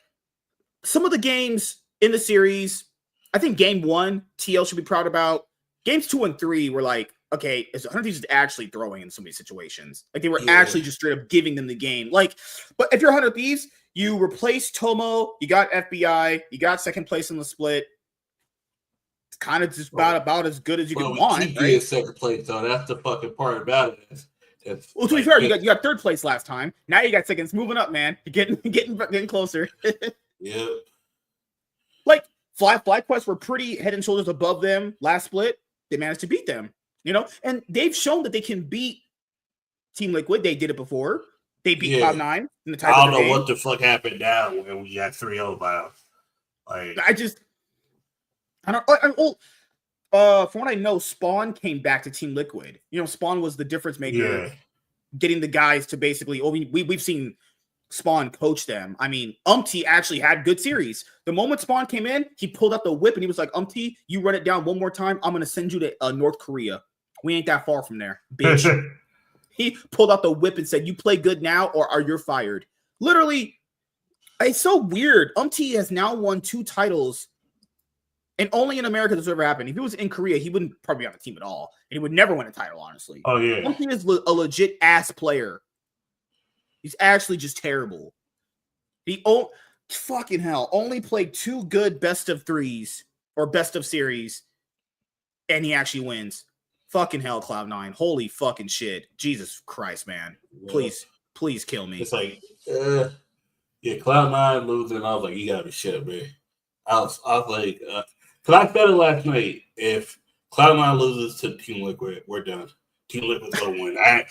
some of the games in the series, I think game 1, TL should be proud about. Games 2 and 3 were like, okay, is 100 Thieves actually throwing in so many situations? Like, they were actually just straight up giving them the game. Like, but if you're 100 Thieves, you replaced Tomo, you got FBI, you got second place in the split. It's kind of just about as good as you can want. Right? Second place, though. That's the fucking part about it. Well, to be fair, you got third place last time. Now you got seconds. Moving up, man. You're getting closer. Yep. Like FlyQuest were pretty head and shoulders above them last split. They managed to beat them, and they've shown that they can beat Team Liquid. They did it before. They beat Cloud9 in the title. I don't know what the fuck happened now when we got 3-0 by. Like I don't. From what I know, Spawn came back to Team Liquid. Spawn was the difference maker, getting the guys to basically. We've seen Spawn coach them. I mean, actually had good series. The moment Spawn came in, he pulled out the whip and he was like, you run it down one more time, I'm gonna send you to North Korea. We ain't that far from there, bitch. He pulled out the whip and said, you play good now or you're fired. Literally, it's so weird. Has now won 2 titles, and only in America this ever happened. If he was in Korea, he wouldn't probably be on the team at all, and he would never win a title, honestly. Oh, yeah. Is a legit ass player. He's actually just terrible. He fucking hell only played 2 good best of 3s or best of series, and he actually wins. Fucking hell, Cloud9. Holy fucking shit. Jesus Christ, man. Please kill me. It's like, Cloud9 losing. I was like, you gotta be shit, man. I was like, because I said it last night. If Cloud9 loses to Team Liquid, we're done. Team Liquid's gonna win. I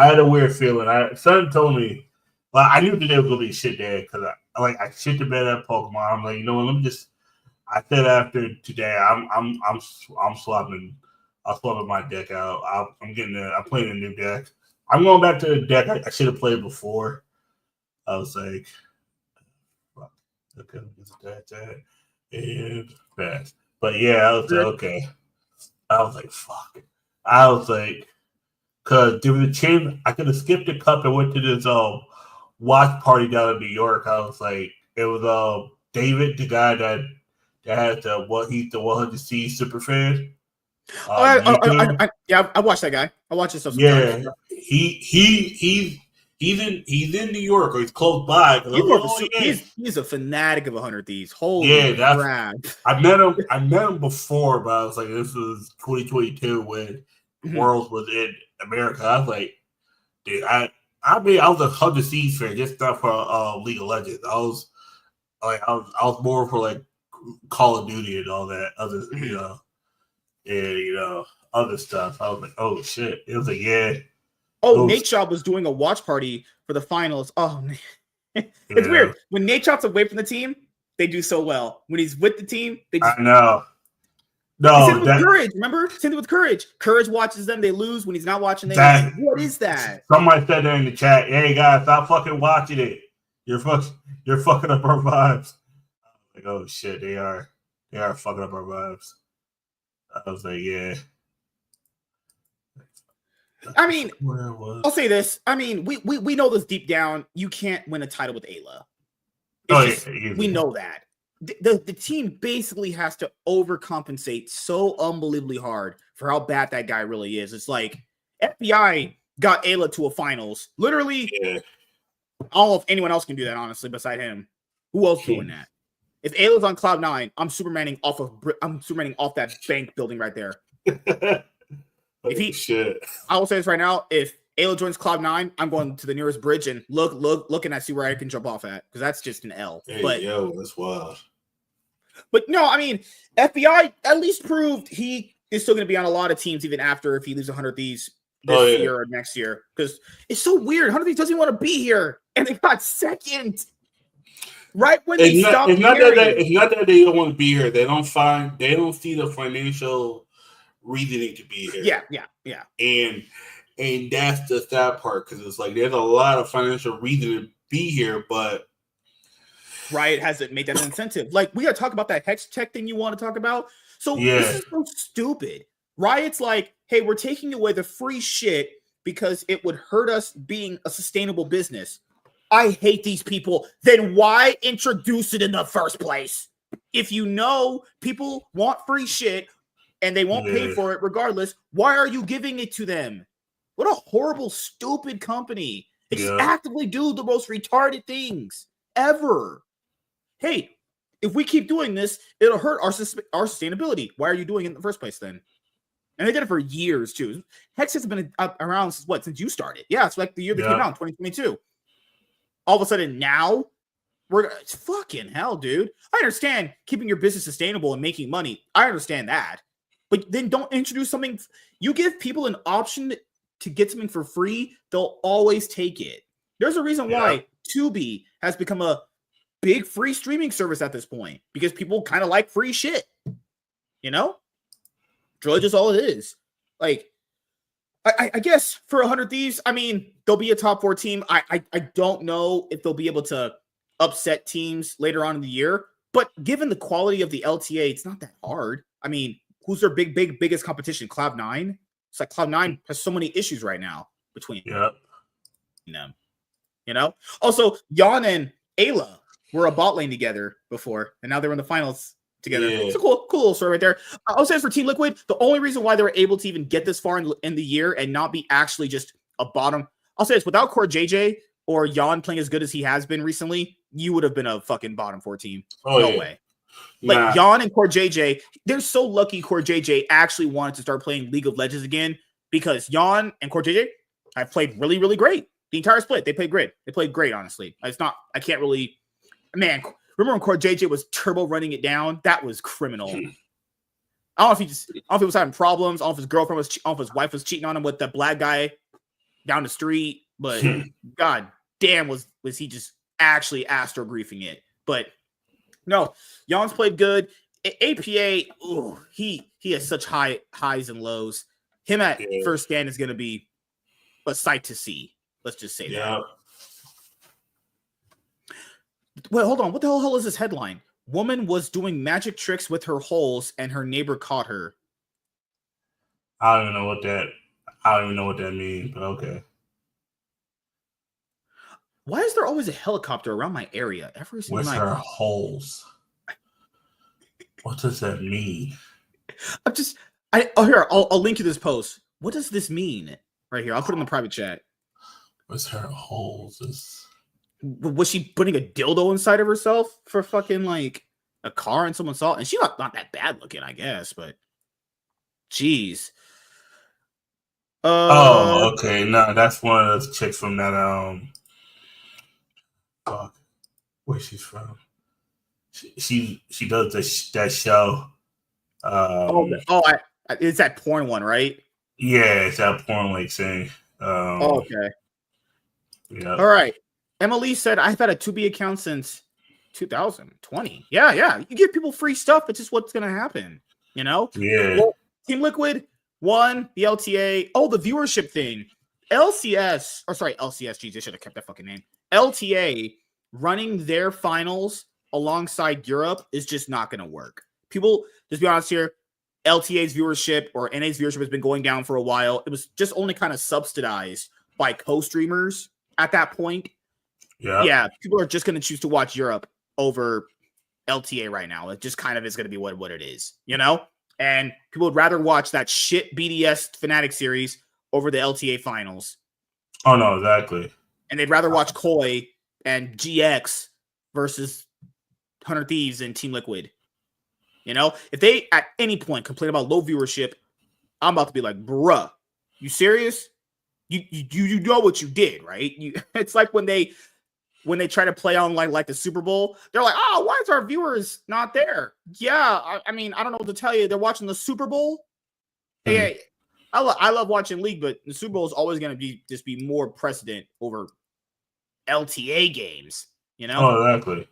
had a weird feeling. Son told me, I knew today was gonna be a shit day because I shit the bed at Pokemon. I'm like, you know what? Let me just. I said after today, I'm swapping. I'll swap my deck out. I'm playing a new deck. I'm going back to the deck I should have played before. I was like, fuck. Okay, that and fast. But yeah, I was like, okay. I was like, fuck. I was like, because there was a chance I could have skipped the cup and went to this watch party down in New York. I was like, it was David, the guy that had he's the 100C super fan. I watched that guy. I watch his stuff sometimes. Yeah, he's in New York, or he's close by. He's a fanatic of 100 Thieves. Holy crap! I met him before, but I was like, this was 2022 when Worlds was in America. I was like, dude, I was a 100 Thieves fan, just not for League of Legends. I was more for like Call of Duty and all that other and other stuff. I was like, oh shit. It was like, yeah. Nate Shop was doing a watch party for the finals. Oh man. It's weird. When Nate Shop's away from the team, they do so well. When he's with the team, they just I know. No, same with Courage. Remember? Same with Courage. Courage watches them, they lose. When he's not watching, like, what is that? Somebody said that in the chat. Hey guys, stop fucking watching it. You're fucking up our vibes. Like, oh shit, they are fucking up our vibes. I was like, yeah. I mean, I'll say this. I mean, we know this deep down. You can't win a title with Ayla. We know that. The team basically has to overcompensate so unbelievably hard for how bad that guy really is. It's like FBI got Ayla to a finals. Literally, I don't know if anyone else can do that, honestly, beside him. Who else doing that? If Ayla's on Cloud9, I'm Supermaning off that bank building right there. I will say this right now: if Ayla joins Cloud9, I'm going to the nearest bridge and looking at see where I can jump off at, because that's just an L. Hey, that's wild. But no, I mean, FBI at least proved he is still going to be on a lot of teams even after if he leaves 100 Thieves this year or next year, because it's so weird. 100 Thieves doesn't even want to be here, and they got second. Right when they stop, it's not that they don't want to be here. They don't see the financial reasoning to be here. Yeah. And that's the sad part, because it's like there's a lot of financial reason to be here, but Riot hasn't made that an incentive. Like, we got to talk about that hex check thing you want to talk about. So this is so stupid. Riot's like, hey, we're taking away the free shit because it would hurt us being a sustainable business. I hate these people. Then why introduce it in the first place? If you know people want free shit and they won't pay for it regardless, why are you giving it to them? What a horrible, stupid company. They just actively do the most retarded things ever. Hey, if we keep doing this, it'll hurt our sustainability. Why are you doing it in the first place then? And they did it for years, too. Hex has been around since you started? Yeah, it's like the year they came out, 2022. All of a sudden now, it's fucking hell, dude. I understand keeping your business sustainable and making money. I understand that. But then don't introduce something. You give people an option to get something for free, they'll always take it. There's a reason why Tubi has become a big free streaming service at this point, because people kind of like free shit. You know? It's really just all it is. Like, I guess for 100 Thieves, I mean, they'll be a top 4 team. I don't know if they'll be able to upset teams later on in the year, but given the quality of the LTA, it's not that hard. I mean, who's their biggest competition? Cloud9? It's like Cloud9 has so many issues right now between them. You know? Also, Jan and Ayla were a bot lane together before, and now they're in the finals together. Yeah. It's a cool little story right there. I'll say for Team Liquid, the only reason why they were able to even get this far in the year and not be actually just a bottom, I'll say this, without Core JJ or Jan playing as good as he has been recently, you would have been a fucking bottom 4 team. No way. Like Jan and Core JJ, they're so lucky Core JJ actually wanted to start playing League of Legends again, because Jan and Core JJ have played really, really great. The entire split, they played great. They played great, honestly. I can't really, man, remember when Core JJ was turbo running it down? That was criminal. I don't know if he was having problems. I don't know if his girlfriend I don't know if his wife was cheating on him with that black guy down the street, but god damn was he just actually astro griefing it. But no, Jan's played good. APA, he has such highs and lows. Him at first stand is going to be a sight to see. Let's just say that. Wait, hold on. What the hell is this headline? Woman was doing magic tricks with her holes and her neighbor caught her. I don't even know what that means, but okay. Why is there always a helicopter around my area every single night? With her holes. What does that mean? I'll link you this post. What does this mean? Right here. I'll put it in the private chat. What's her holes? Was she putting a dildo inside of herself for fucking like a car and someone saw it? And she's not that bad looking, I guess, but jeez. Okay. No, that's one of those chicks from that fuck. Where she's from. She does that show. It's that porn one, right? Yeah, it's that porn like thing. Okay. Yeah. All right. Emily said, I've had a 2B account since 2020. Yeah. You give people free stuff. It's just what's going to happen, you know? Yeah. Well, Team Liquid won the LTA. Oh, the viewership thing. LCS. Geez, they should have kept that fucking name. LTA running their finals alongside Europe is just not going to work. People, just be honest here, LTA's viewership or NA's viewership has been going down for a while. It was just only kind of subsidized by co-streamers at that point. Yeah, people are just going to choose to watch Europe over LTA right now. It just kind of is going to be what it is, you know? And people would rather watch that shit BDS Fnatic series over the LTA finals. Oh, no, exactly. And they'd rather watch Koi and GX versus 100 Thieves and Team Liquid. You know? If they at any point complain about low viewership, I'm about to be like, bruh, you serious? You know what you did, right? It's like when they try to play on like the Super Bowl, they're like, oh, why is our viewers not there? Yeah, I mean, I don't know what to tell you. They're watching the Super Bowl. Mm-hmm. Hey, I love watching League, but the Super Bowl is always going to be more precedent over LTA games, you know? Oh, exactly.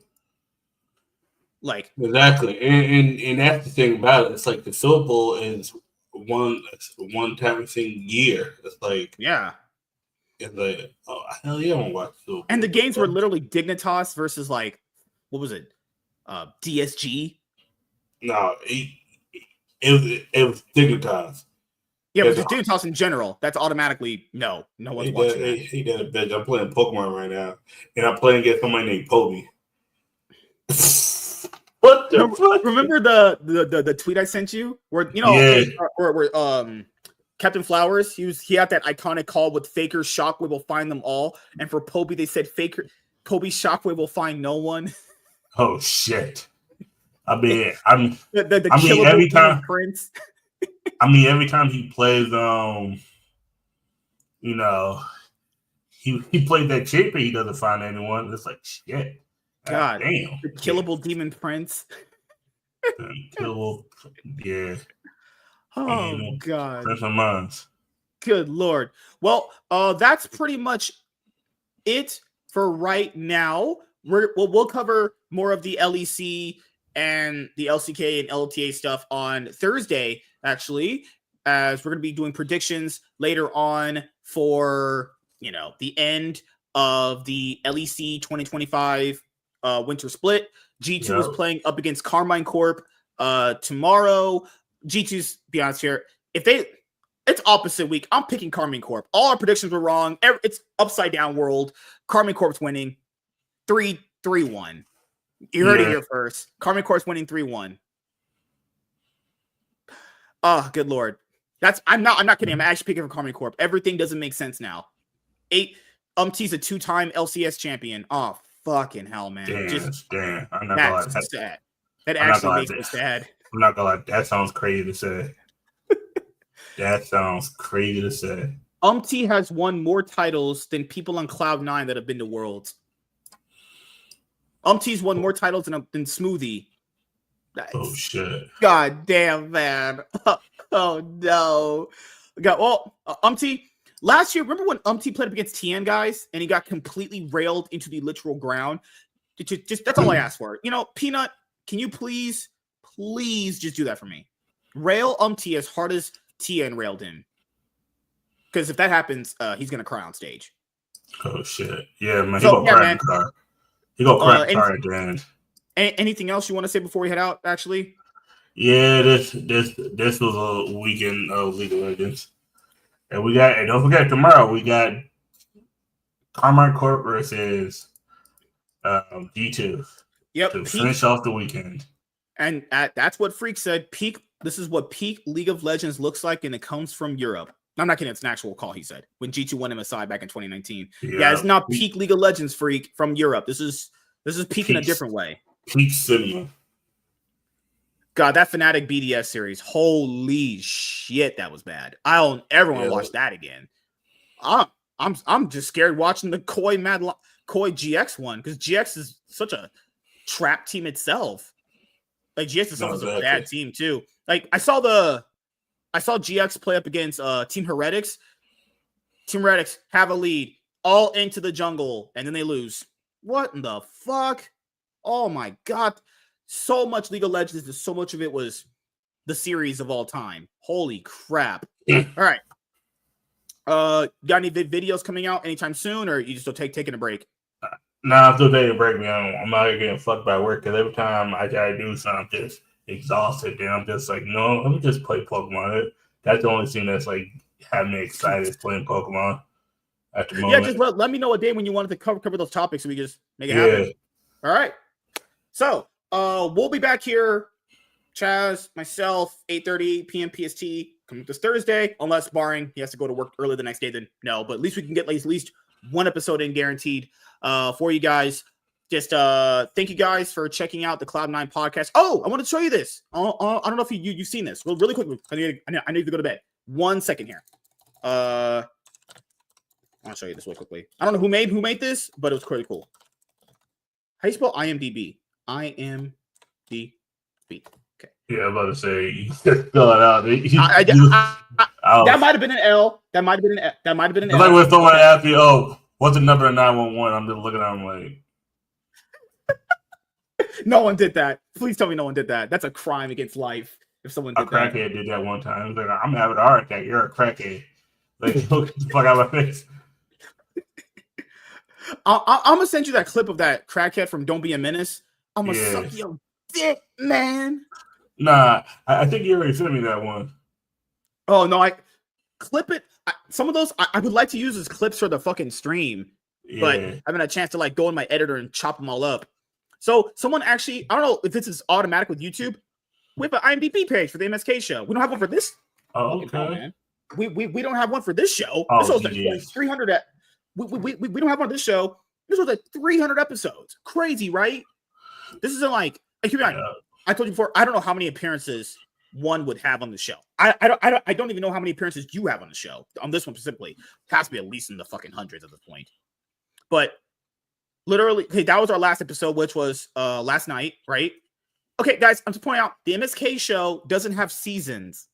Like exactly, and that's the thing about it. It's like the Super Bowl is one time a year. It's like it's like, oh hell yeah, I want to watch the Super Bowl. And the games were literally Dignitas versus like what was it? DSG. No, it was Dignitas. Yeah, but just Dignitas in general, that's automatically no one's watching that. He did a bitch. I'm playing Pokemon right now, and I'm playing against somebody named Kobe. What the fuck? Remember the tweet I sent you where where Captain Flowers he had that iconic call with Faker Shockwave will find them all, and for Kobe they said Kobe Shockwave will find no one. Oh shit! I mean, every time Prince. I mean, every time he plays, he played that champion. He doesn't find anyone. It's like shit. God, damn. the killable demon prince. Killable, yeah. Oh God. Prince of Mines. Good Lord. Well, that's pretty much it for right now. We'll cover more of the LEC and the LCK and LTA stuff on Thursday, actually, as we're going to be doing predictions later on for, the end of the LEC 2025 winter split. G2 is playing up against Carmine Corp tomorrow. G2's, be honest here, it's opposite week. I'm picking Carmine Corp. All our predictions were wrong. It's upside down world. Carmine Corp's winning 3-1. You heard it here first. Carmine Corp's winning 3-1. Oh, good Lord. I'm not kidding. I'm actually picking for Carmine Corp. Everything doesn't make sense now. T's a 2-time LCS champion. Oh, fucking hell, man. Damn. I'm not that's gonna sad. That actually makes me sad. I'm not gonna lie. That sounds crazy to say. That sounds crazy to say. T has won more titles than people on Cloud9 that have been to Worlds. T's won more titles than Smoothie. Oh shit! God damn, man! Oh no! T. Last year, remember when T played up against TN guys and he got completely railed into the literal ground? Just that's all I asked for. Peanut, can you please just do that for me? Rail T as hard as TN railed him. Because if that happens, he's gonna cry on stage. Oh shit! Yeah, man. He gonna cry in the car. He gonna cry in the car at the end. Anything else you want to say before we head out? Actually, yeah. This was a weekend of League of Legends, and don't forget tomorrow we got Carmine Corp versus G2. Yep, to finish off the weekend. And that's what Freak said. This is what peak League of Legends looks like, and it comes from Europe. I'm not kidding. It's an actual call, he said, when G2 won MSI back in 2019. Yeah, it's not peak League of Legends, Freak, from Europe. This is peak in a different way. Peak cinema. God, that Fnatic BDS series, holy shit, that was bad. I don't ever want to watch that again. I'm just scared watching the Koi GX one, because GX is such a trap team itself. Like GX is such a bad team too. Like I saw GX play up against Team Heretics. Team Heretics have a lead, all into the jungle, and then they lose. What in the fuck? Oh my god. So much League of Legends, and so much of it was the series of all time. Holy crap. All right. Got any videos coming out anytime soon, or you just still taking a break? Nah, I'm still taking a break, man. I'm not getting fucked by work, because every time I try to do something, I'm just exhausted. Then I'm just like, no, let me just play Pokemon. That's the only thing that's like having me excited is playing Pokemon at the moment. Yeah, just let me know a day when you wanted to cover those topics so we just make it happen. All right. So we'll be back here, Chaz, myself, 8:30 p.m. PST coming this Thursday, unless barring he has to go to work early the next day, then no. But at least we can get at least one episode in guaranteed for you guys. Just thank you guys for checking out the Cloud9 podcast. Oh, I want to show you this. I don't know if you've seen this. Well, really quickly, I need to go to bed. 1 second here. I'll show you this real quickly. I don't know who made this, but it was pretty cool. How do you spell IMDb? IMDb. Okay. Yeah, I'm about to say you spell it out. That might have been an L. That might have been an L. Like when someone asks me, "Oh, what's the number of 911?" I'm just looking at them like. No one did that. Please tell me no one did that. That's a crime against life. If someone did that. A crackhead did that one time. Like, I'm having a heart attack. You're a crackhead. Like, look the fuck out of my face. I'm gonna send you that clip of that crackhead from Don't Be a Menace. I'm gonna suck your dick, man. Nah, I think you already sent me that one. Oh no, I clip it. Some of those I would like to use as clips for the fucking stream, but I haven't had a chance to like go in my editor and chop them all up. So someone actually, I don't know if this is automatic with YouTube. We have an IMDb page for the MSK show. We don't have one for this. Oh, okay. Man. We don't have one for this show. Oh, this was like 300. We don't have one on this show. This was like 300 episodes. Crazy, right? This isn't like I told you before. I don't know how many appearances one would have on the show. I don't even know how many appearances you have on the show. On this one specifically, it has to be at least in the fucking hundreds at this point. But literally, okay, that was our last episode, which was last night, right? Okay, guys, I'm to point out the MSK show doesn't have seasons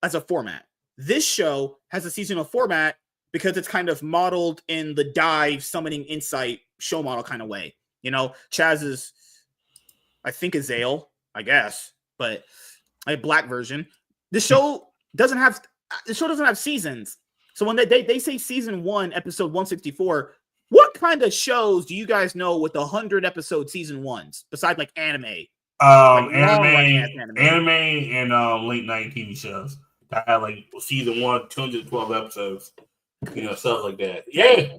as a format. This show has a seasonal format because it's kind of modeled in the dive summoning insight show model kind of way. You know, Chaz is, I think, is Zale, I guess, but a black version. The show doesn't have seasons. So when they say season 1, episode 164, what kind of shows do you guys know with 100 episode season 1s besides like anime? Anime and late night TV shows that had like season 1, 212 episodes, you know, stuff like that. Yeah.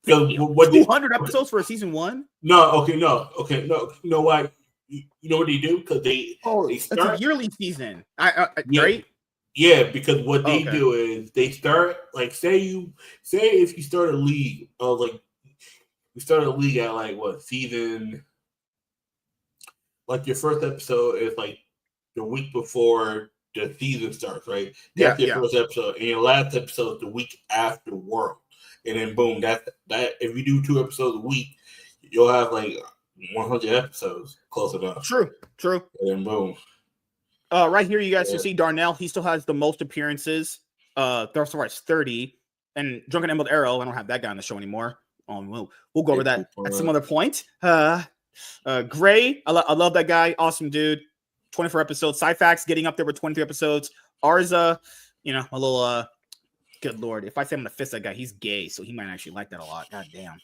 So what 200 episodes for a season 1? No. You know what? You know what they do? Because they start it's a yearly season. Right? Yeah, because what they do is they start like say if you start a league like you start a league at like what season, like your first episode is like the week before the season starts, right? That's your first episode, and your last episode is the week after World, and then boom, that if you do 2 episodes a week, you'll have like 100 episodes, close enough. True. And then boom. Right here, you guys can see Darnell. He still has the most appearances. It's 30. And Drunken Emerald Arrow, I don't have that guy on the show anymore. We'll go over that at some other point. Gray, I love that guy. Awesome dude. 24 episodes. Cyfax getting up there with 23 episodes. Arza, you know, a little good lord. If I say I'm gonna fist that guy, he's gay, so he might actually like that a lot. God damn.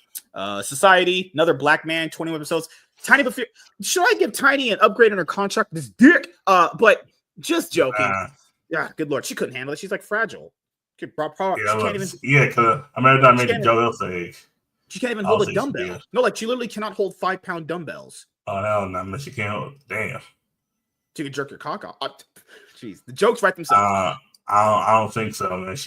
Society, another black man, 21 episodes. Tiny but should I give Tiny an upgrade on her contract? This dick. But just joking. Yeah, good lord. She couldn't handle it. She's like fragile. She can't even. Yeah, because I remember that made the JoJo say. She can't even hold a dumbbell. No, like she literally cannot hold 5-pound dumbbells. Oh no, she can't hold. Damn. She can jerk your cock off. Jeez, the jokes write themselves. I don't think so, man.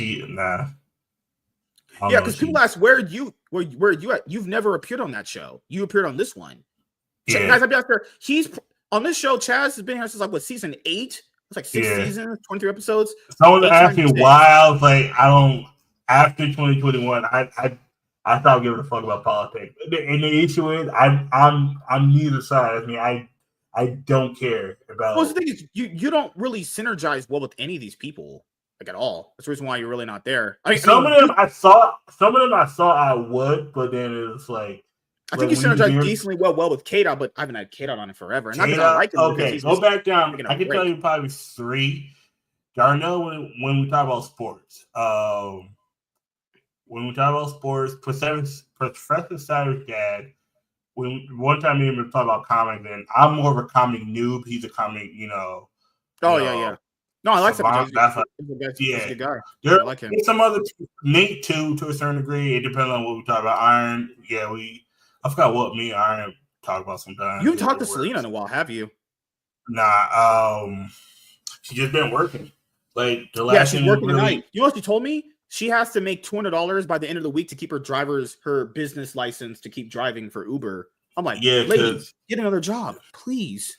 Yeah, because people ask where you at? You've never appeared on that show. You appeared on this one. Yeah. Guys, I'd be out there. He's on this show. Chaz has been here since like what season 8? It's like 6 seasons, 23 episodes. Someone asked me why I was like, I don't. After 2021, I stopped giving a fuck about politics. And the issue is, I'm neither side. I mean, I don't care about. Well, the thing is, you don't really synergize well with any of these people, like at all. That's the reason why you're really not there. Some of them I saw I would, but then it's like. I think you synergize decently well with K-Dot, but I haven't had K-Dot on it forever. And K-Dot, I like him. Okay, go back down. I can tell you probably 3. Darnell, when we talk about sports, Professor Saturday's dad. When one time me and him talk about comics, and I'm more of a comic noob. He's a comic, yeah. No, I like that. That's a good guy. I like him. There's some other Nate too, to a certain degree. It depends on what we talk about. Iron, I forgot what me and Iron talk about sometimes. You haven't talked to Selena in a while, have you? Nah, she's just been working. Like the last she's working tonight. You know what she told me? She has to make $200 by the end of the week to keep her business license to keep driving for Uber. I'm like, ladies, get another job, please.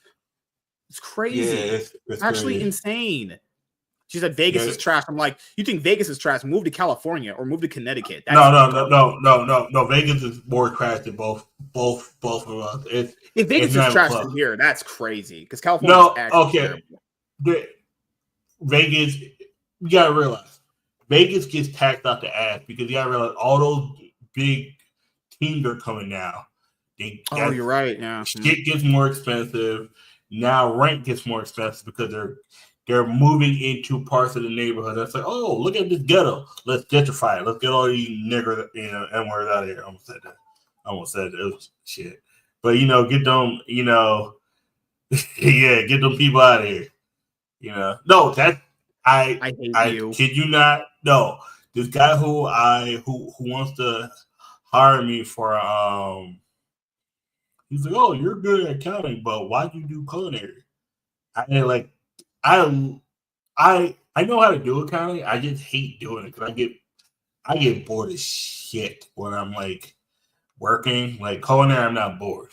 It's crazy. Yeah, it's actually insane. She said Vegas is trash. I'm like, you think Vegas is trash? Move to California or move to Connecticut. No. Vegas is more trash than both of us. If Vegas is trash than here, that's crazy. Because California is terrible. Vegas, you gotta realize, Vegas gets taxed out the ass because you gotta realize all those big teams are coming now. You're right. Yeah, shit gets more expensive. Now rent gets more expensive because they're moving into parts of the neighborhood that's like, oh, look at this ghetto. Let's gentrify it. Let's get all these niggers, N-words out of here. I almost said that. It was shit. But, get them, get them people out of here. No, I hate you. Kid you not? No. This guy who wants to hire me for, he's like, oh, you're good at accounting, but why'd you do culinary? I know how to do accounting. I just hate doing it because I get bored as shit when I'm like working. Like culinary, I'm not bored.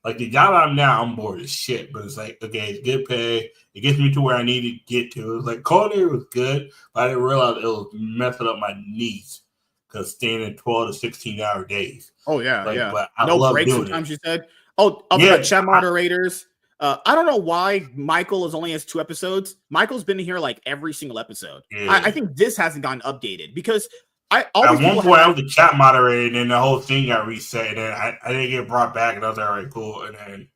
Like the job I'm now, I'm bored as shit. But it's like, okay, it's good pay. It gets me to where I need to get to. It was like culinary was good, but I didn't realize it was messing up my knees because staying in 12 to 16-hour days. Oh yeah, Like, yeah. but I No love breaks doing sometimes. it. You said. Oh, of Yeah, the chat moderators. I don't know why Michael is only has 2 episodes. Michael's been here like every single episode. Yeah. I think this hasn't gotten updated because At one point, I was the chat moderator, and then the whole thing got reset, and I didn't get brought back, and I was like, all right, cool. And then,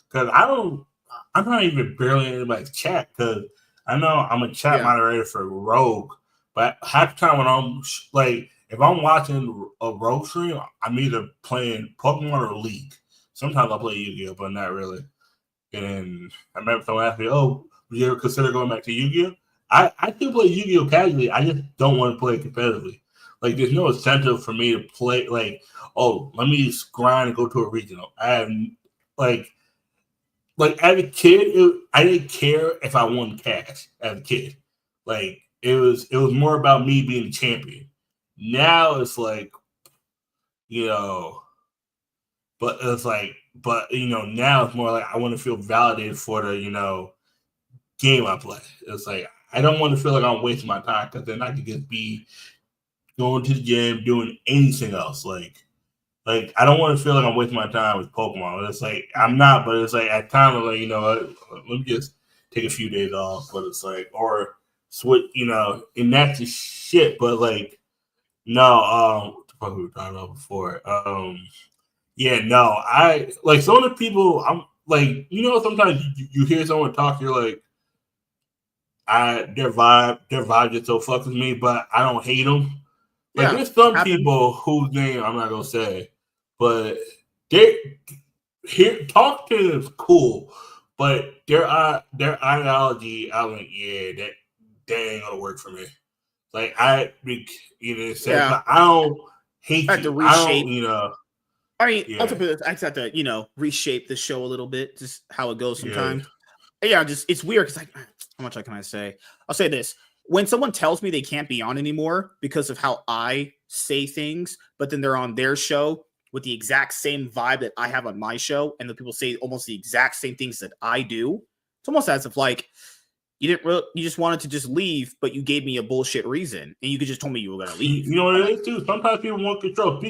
because I'm not even barely in anybody's chat, because I know I'm a chat moderator for Rogue, but half the time when I'm, like, if I'm watching a Rogue stream, I'm either playing Pokemon or League. Sometimes I'll play Yu-Gi-Oh, but not really. And then I remember someone asked me, oh, would you ever consider going back to Yu-Gi-Oh? I still play Yu-Gi-Oh casually. I just don't want to play it competitively. Like, there's no incentive for me to play, like, oh, let me just grind and go to a regional. I have, like as a kid, I didn't care if I won cash as a kid. Like, it was more about me being a champion. Now it's like, but it's like, now it's more like I want to feel validated for the, game I play. It's like, I don't want to feel like I'm wasting my time because then I could just be going to the gym, doing anything else. Like I don't want to feel like I'm wasting my time with Pokemon. It's like I'm not, but it's like at times I'm like, let me just take a few days off. But it's like, or switch, and that's the shit. But like, no, what the fuck we were talking about before? Yeah, no, I like some of the people. I'm like, sometimes you hear someone talk, you're like, their vibe just so fucks with me, but I don't hate them. Like, there's some people whose name I'm not gonna say, but talk to them is cool, but their ideology, I'm like, yeah, that ain't gonna work for me. Like, but I don't hate you. I don't, I mean, ultimately, I just have to, reshape the show a little bit, just how it goes sometimes. Yeah, it's weird because, like, how much can I say? I'll say this. When someone tells me they can't be on anymore because of how I say things, but then they're on their show with the exact same vibe that I have on my show, and the people say almost the exact same things that I do, it's almost as if, like, you just wanted to just leave, but you gave me a bullshit reason, and you could just told me you were gonna leave. You know what it is too? Sometimes people want control.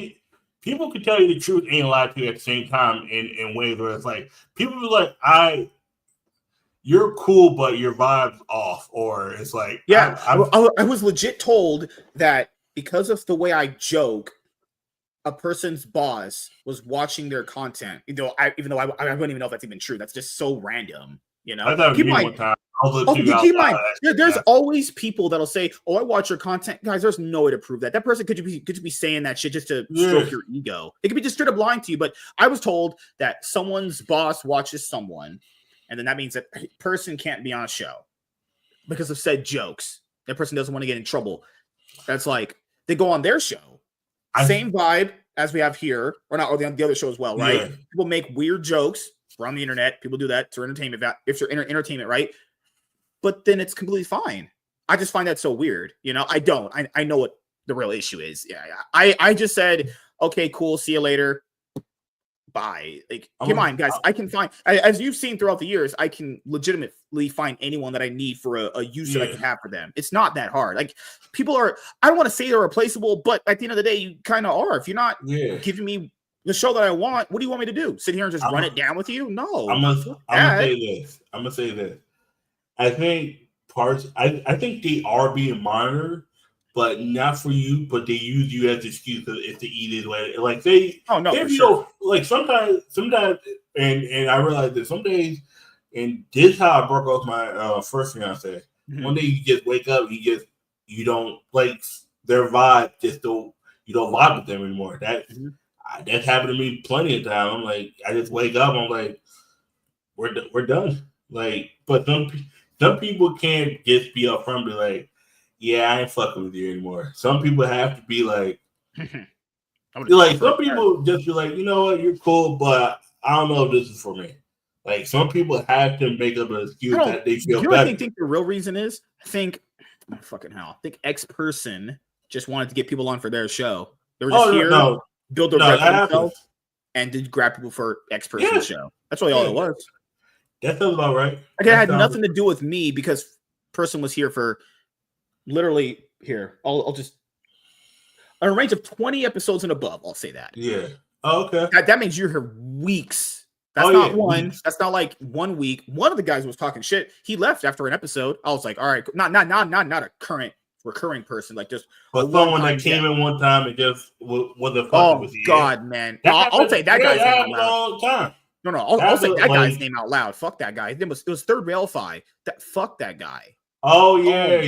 People can tell you the truth and lie to you at the same time in ways where it's like people be like, you're cool, but your vibe's off, or it's like, I was legit told that because of the way I joke, a person's boss was watching their content. Even though I wouldn't even know if that's even true. That's just so random. I thought keep in mind, keep in mind, there's always people that'll say, "Oh, I watch your content, guys." There's no way to prove that. That person could just be saying that shit just to stroke your ego. It could be just straight up lying to you. But I was told that someone's boss watches someone, and then that means that person can't be on a show because of said jokes. That person doesn't want to get in trouble. That's like they go on their show, same vibe as we have here, or not, or the other show as well, right? Yeah. People make weird jokes. We're on the internet. People do that for entertainment. If you're entertainment, right? But then it's completely fine. I just find that so weird. I don't. I know what the real issue is. Yeah. I just said, okay, cool. See you later. Bye. Like, come on, guys. I can find, as you've seen throughout the years, I can legitimately find anyone that I need for a use that I can have for them. It's not that hard. Like, people are, I don't want to say they're replaceable, but at the end of the day, you kind of are. If you're not giving me the show that I want, what do you want me to do? Sit here and just run it down with you? No. I'm gonna say this. I think I think they are being monitored, but not for you. But they use you as an excuse if the eat is like they. Oh no, for sure. Like sometimes, and I realize that some days, and this is how I broke off my first fiance. Mm-hmm. One day you just wake up, you don't like their vibe. You don't vibe with them anymore. That's happened to me plenty of times. I'm like, I just wake up. I'm like, we're done. Like, but some people can't just be upfront and be like, yeah, I ain't fucking with you anymore. Some people have to be like, some people just be like, you know what, you're cool, but I don't know if this is for me. Like, some people have to make up an excuse that they feel better. I think the real reason is, I think X person just wanted to get people on for their show. They were just build a rep for themselves. and did grab people for X person's show. That's really all it was. That sounds about right. Like, it had nothing to do with me because person was here for literally here. I'll just a range of 20 episodes and above. I'll say that. Yeah. Oh, okay. That means you're here weeks. That's not one. Weeks. That's not like 1 week. One of the guys was talking shit. He left after an episode. I was like, all right, not a current recurring person, like just but someone that came in one time and just wasn't fucking with you. Oh God, man! I'll say that guy's name out loud. No, I'll say that guy's name out loud. Fuck that guy. It was third rail fi. Fuck that guy. Oh yeah,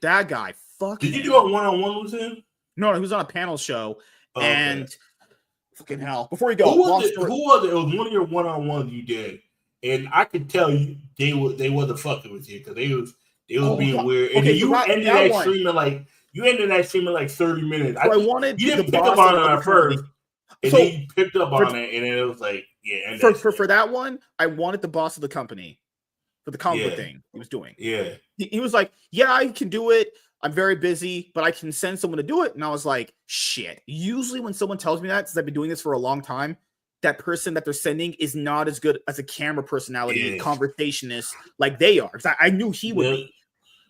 that guy. Fuck. Did you do a one-on-one with him? No, he was on a panel show, and fucking hell. Before you go, who was it? It was one of your one-on-ones you did, and I could tell you they wasn't fucking with you because they was being weird. And then you ended that streaming like 30 minutes. So I wanted you didn't pick up on it at first, and then you picked up on it, and then it was like, yeah. For that one, I wanted the boss of the company for the comic thing he was doing. Yeah, he was like, yeah, I can do it. I'm very busy, but I can send someone to do it. And I was like, shit. Usually when someone tells me that, because I've been doing this for a long time, that person that they're sending is not as good as a camera personality, conversationist like they are. Because I knew he would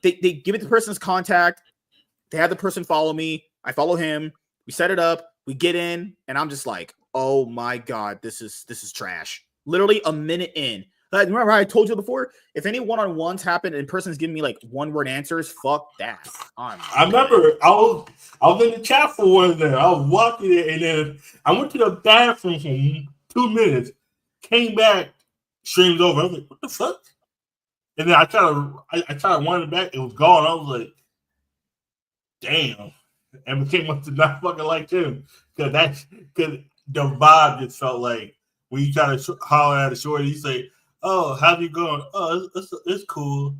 be. They give it the person's contact. They have the person follow me. I follow him. We set it up. We get in, and I'm just like, oh my God, this is trash. Literally a minute in. Remember I told you before, if any one-on-ones happen and person's giving me like one-word answers, fuck that. I remember I was in the chat for one of them. I was watching it, and then I went to the bathroom for 2 minutes, came back, stream's over. I was like, what the fuck? And then I tried to wind it back. It was gone. I was like, damn. And became up to not fucking like him. Because the vibe just felt like when you try to holler at a shorty, you say, oh, how's it going? Oh, it's cool.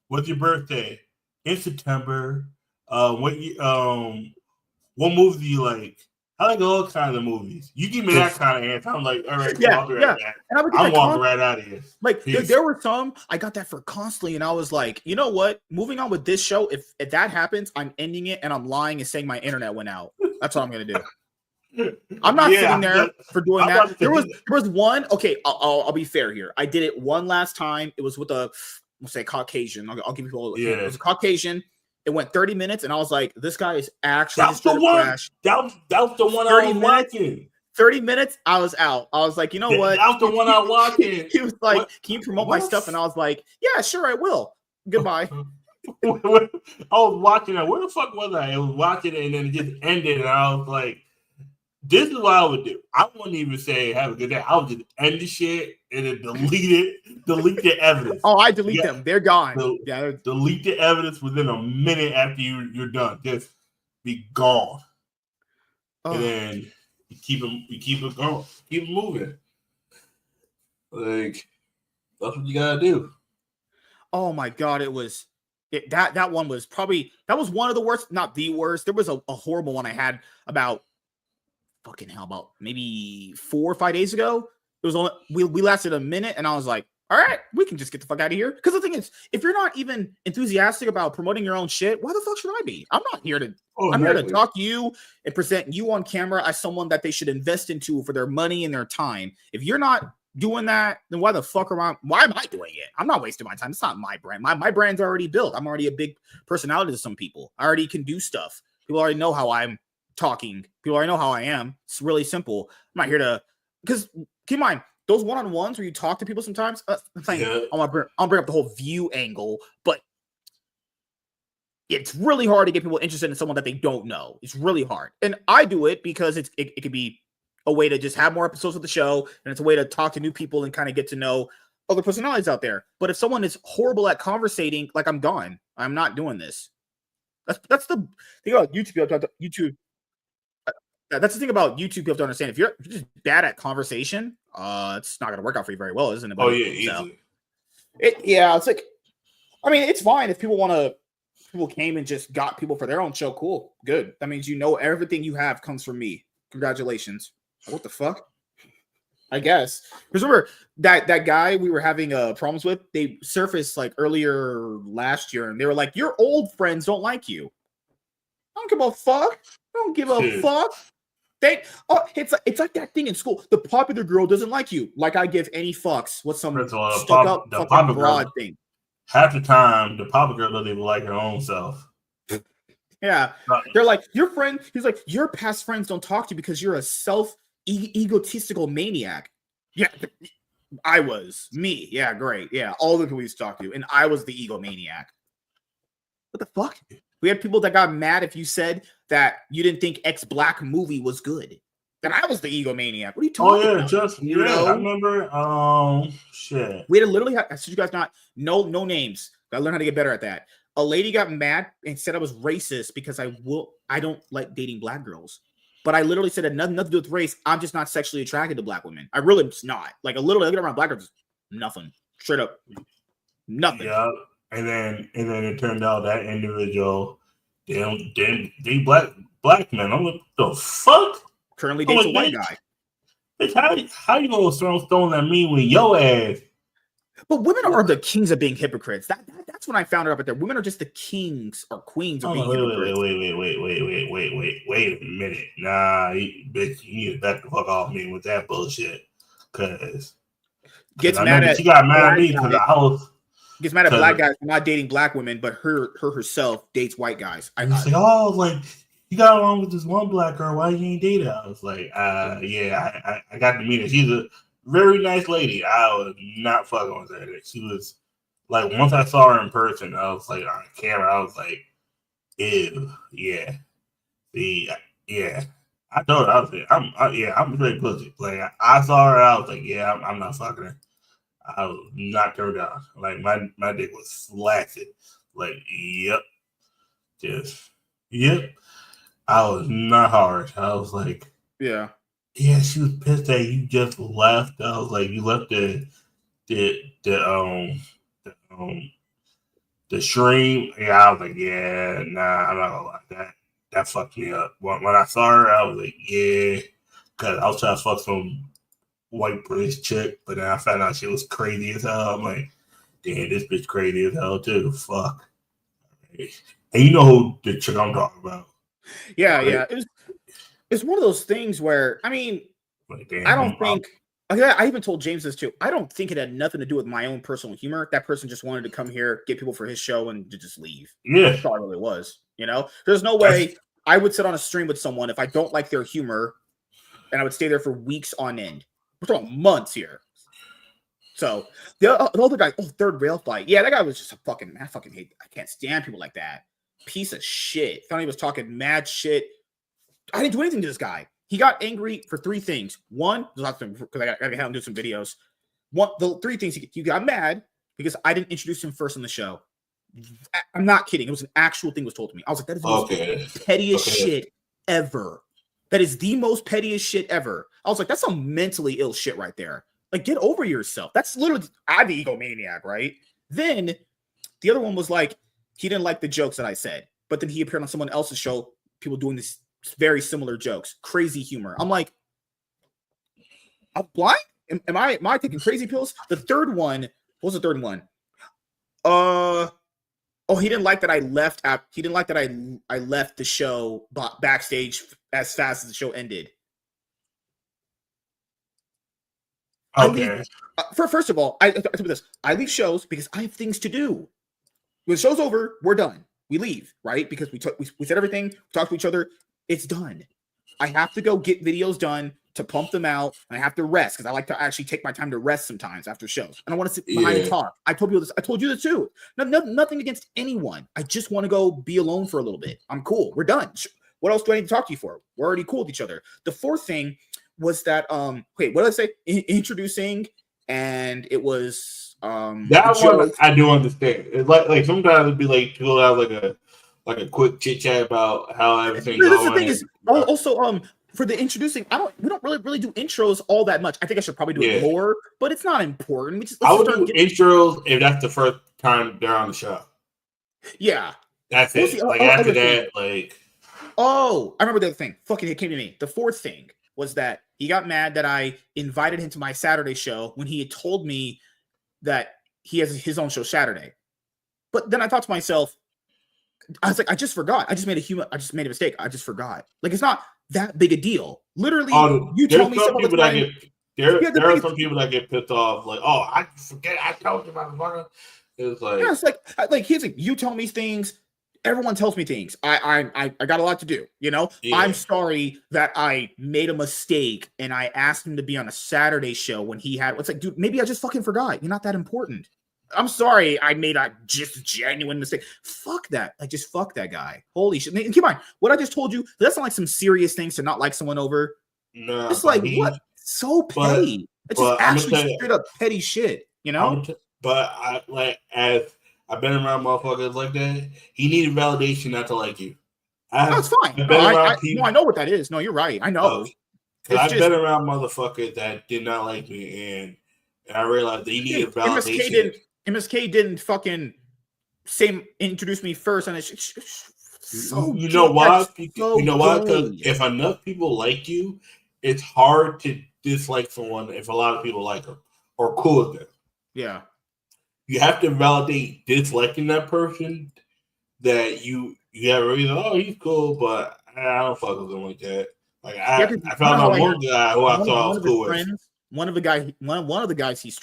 What's your birthday? In September. What movie do you like? I like all kinds of movies. You give me that kind of answer, I'm like, all right, I'm walking right out of here. Like there were some I got that for constantly, and I was like, you know what? Moving on with this show, if that happens, I'm ending it, and I'm lying and saying my internet went out. That's what I'm gonna do. I'm not sitting there for doing that. There was one. Okay, I'll be fair here. I did it one last time. It was with we'll say Caucasian. I'll give you a it was a Caucasian. It went 30 minutes, and I was like, this guy is actually that was the one I was watching. 30 minutes, I was out. I was like, you know what? That was the one I was watching. He was like, can you promote my stuff? And I was like, yeah, sure, I will. Goodbye. I was watching that. Where the fuck was I? I was watching it, and then it just ended, and I was like, this is what I would do. I wouldn't even say have a good day. I would just end the shit and then delete the evidence. Oh, I delete them. They're gone. Delete the evidence within a minute after you're done. Just be gone. Oh. And then you keep it going. Keep it moving. Like, that's what you gotta do. Oh my God, that one was probably one of the worst, not the worst. There was a horrible one I had about maybe 4 or 5 days ago. It was only we lasted a minute, and I was like, all right, we can just get the fuck out of here. Because the thing is, if you're not even enthusiastic about promoting your own shit, why the fuck should I be? I'm not here to I'm here to talk to you and present you on camera as someone that they should invest into for their money and their time. If you're not doing that, then why am I doing it? I'm not wasting my time. It's not my brand. My brand's already built. I'm already a big personality to some people. I already can do stuff. People already know how I'm talking. People already know how I am. It's really simple. I'm not here to, because keep in mind, those one-on-ones where you talk to people sometimes, I'm saying, I'll bring up the whole view angle, but it's really hard to get people interested in someone that they don't know. It's really hard. And I do it because it could be a way to just have more episodes of the show, and it's a way to talk to new people and kind of get to know other personalities out there. But if someone is horrible at conversating, like, I'm gone. I'm not doing this. That's the thing about YouTube. That's the thing about YouTube. People have to understand, if you're just bad at conversation, it's not going to work out for you very well, isn't it? Oh yeah, easily. It's like, I mean, it's fine if people came and just got people for their own show. Cool, good. That means everything you have comes from me. Congratulations. What the fuck? I guess. Because remember that guy we were having problems with, they surfaced like earlier last year, and they were like, your old friends don't like you. I don't give a fuck. I don't give a fuck. It's like that thing in school. The popular girl doesn't like you. Like I give any fucks. What's some First of all, stuck up the fucking popular broad girl, thing? half the time, the popular girl doesn't even like her own self. Yeah, they're like your friend. He's like your past friends don't talk to you because you're a egotistical maniac. Yeah, I was me. Yeah, great. Yeah, all the people we used to talk to, and I was the egomaniac. What the fuck? We had people that got mad if you said that you didn't think X Black movie was good. Then I was the egomaniac. What are you talking about? I remember. Shit. We had to literally I said you guys no names. I learned how to get better at that. A lady got mad and said I was racist because I don't like dating black girls. But I literally said it had nothing to do with race. I'm just not sexually attracted to black women. I really am not. Like a little I get around black girls, nothing. Straight up. Nothing. Yeah. And then it turned out that individual, they black men. I'm like, the fuck? Currently dates a white guy. Bitch, how you gonna throw stone at me with your ass? But women are the kings of being hypocrites. That's when I found it up there. Women are just the kings or queens of being hypocrites. Wait a minute. Nah, bitch, you need to back the fuck off me with that bullshit. Cause gets mad at she got mad at me because I was. Gets mad at black guys for not dating black women, but her herself dates white guys. I was like, you got along with this one black girl. Why you ain't date her? I was like, yeah, I got to meet her. She's a very nice lady. I was not fucking with her. She was like, once I saw her in person, I was like, on camera, I was like, ew, yeah. Yeah. I told her, I was like, I'm very pussy. Like, I saw her, I was like, yeah, I'm not fucking her. I was not turned on. Like my dick was flaccid. Like, yep. I was not hard. I was like, yeah. She was pissed that you just left. I was like, you left the stream. Yeah, I was like, yeah, nah, I'm not gonna lie. That fucked me up. When I saw her, I was like, yeah, because I was trying to fuck some white British chick, but then I found out she was crazy as hell. I'm like, damn, this bitch crazy as hell too. Fuck. And you know who the chick I'm talking about? Yeah, right? Yeah. It's one of those things where I mean, like, damn, I don't think. I even told James this too. I don't think it had nothing to do with my own personal humor. That person just wanted to come here, get people for his show, and to just leave. Yeah, that's all it really was. You know, there's no way I would sit on a stream with someone if I don't like their humor, and I would stay there for weeks on end. We're talking months here. So the other guy, third rail fight. Yeah, that guy was just a fucking. I fucking hate. I can't stand people like that. Piece of shit. Thought he was talking mad shit. I didn't do anything to this guy. He got angry for three things. One, because I got to have him do some videos. The three things he got mad because I didn't introduce him first in the show. I'm not kidding. It was an actual thing was told to me. I was like, that is the most pettiest shit ever. That is the most pettiest shit ever. I was like, that's some mentally ill shit right there. Like, get over yourself. That's literally, I'm the egomaniac, right? Then the other one was like, he didn't like the jokes that I said, but then he appeared on someone else's show, people doing this very similar jokes, crazy humor. I'm like, I'm blind? Am I taking crazy pills? The third one, what was the third one? He didn't like that I left. He didn't like that I left the show backstage as fast as the show ended. Okay. First of all, I tell you this. I leave shows because I have things to do. When the show's over, we're done. We leave, right? Because we said everything, talk to each other. It's done. I have to go get videos done to pump them out, and I have to rest because I like to actually take my time to rest sometimes after shows. I don't want to sit behind and talk. I told you this. I told you this too. Nothing against anyone. I just want to go be alone for a little bit. I'm cool. We're done. What else do I need to talk to you for? We're already cool with each other. The fourth thing was that wait, what did I say? Introducing, and it was that one I do understand. It's like sometimes it'd be like people have like a quick chit chat about how everything's going. The thing is also for the introducing, we don't really do intros all that much. I think I should probably do it more, but it's not important. I would do intros if that's the first time they're on the show. Yeah, that's it. Like after that, like I remember the other thing. Fucking it came to me. The fourth thing was that he got mad that I invited him to my Saturday show when he had told me that he has his own show Saturday. But then I thought to myself, I was like, I just forgot. I just made a mistake. I just forgot. Like, it's not that big a deal. Literally, Oh, you tell me some of the time. There are some people that get pissed off. Like, oh, I forget. I told you, motherfucker. It's like, Yeah, it's like here's like you tell me things. Everyone tells me things. I got a lot to do. You know, yeah. I'm sorry that I made a mistake and I asked him to be on a Saturday show when he had. It's like, dude, maybe I just fucking forgot. You're not that important. I'm sorry. I made a just genuine mistake. Fuck that. Like, just fuck that guy. Holy shit. And keep in mind, what I just told you, that's not like some serious things to not like someone over. No, It's like, what? So petty. It's just actually straight up petty shit, you know? But I like, as I've been around motherfuckers like that, he needed validation not to like you. That's fine. I know what that is. No, you're right. I know. Because I've been around motherfuckers that did not like me, and I realized they needed validation. MSK didn't fucking introduce me first, and it's so you know why? You know why? Because if enough people like you, it's hard to dislike someone if a lot of people like them or cool with them. Yeah. You have to validate disliking that person that you have a reason. Oh, he's cool, but I don't fuck with him like that. Like I found out one guy who I thought I was cool with. One of the guys he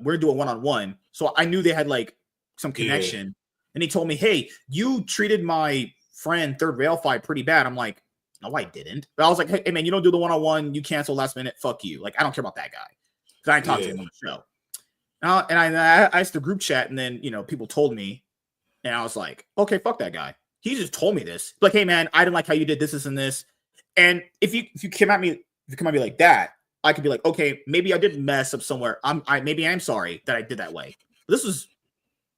we're doing one-on-one. So I knew they had like some connection. Yeah. And he told me, hey, you treated my friend Third Rail Fight pretty bad. I'm like, no, I didn't. But I was like, hey man, you don't do the one-on-one, you cancel last minute, fuck you. Like, I don't care about that guy. Because I didn't talk to him on the show. And I asked the group chat, and then people told me, and I was like, okay, fuck that guy. He just told me this. Like, hey man, I didn't like how you did this and this. And if you come at me like that, I could be like, okay, maybe I did mess up somewhere. Maybe I'm sorry that I did that way. But this was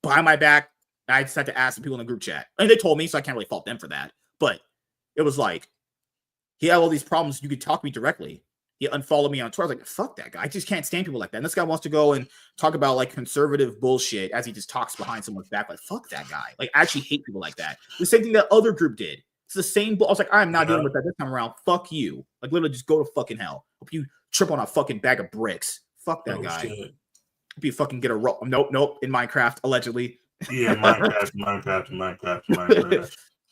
behind my back. I just had to ask the people in the group chat, and they told me, so I can't really fault them for that. But it was like, he had all these problems. You could talk to me directly. He unfollowed me on Twitter. I was like, fuck that guy. I just can't stand people like that. And this guy wants to go and talk about like conservative bullshit as he just talks behind someone's back. Like, fuck that guy. Like, I actually hate people like that. The same thing that other group did. It's the same. I was like, I'm not dealing with that this time around. Fuck you. Like, literally just go to fucking hell. Hope you trip on a fucking bag of bricks. Fuck that guy. Shit. Hope you fucking get a roll. Nope. In Minecraft, allegedly. Yeah, Minecraft.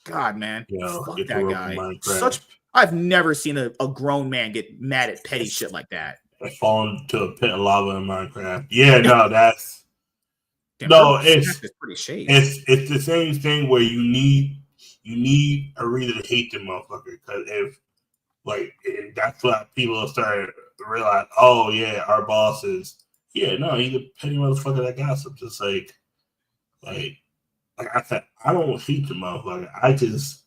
God, man. Fuck that guy. I've never seen a grown man get mad at petty shit like that. Falling to a pit of lava in Minecraft. Yeah, no, that's it's pretty shady. It's the same thing where you need a reason to hate the motherfucker, because if that's what people start to realize. Oh yeah, our boss is he's a petty motherfucker that gossips. Just like I said, I don't hate the motherfucker. I just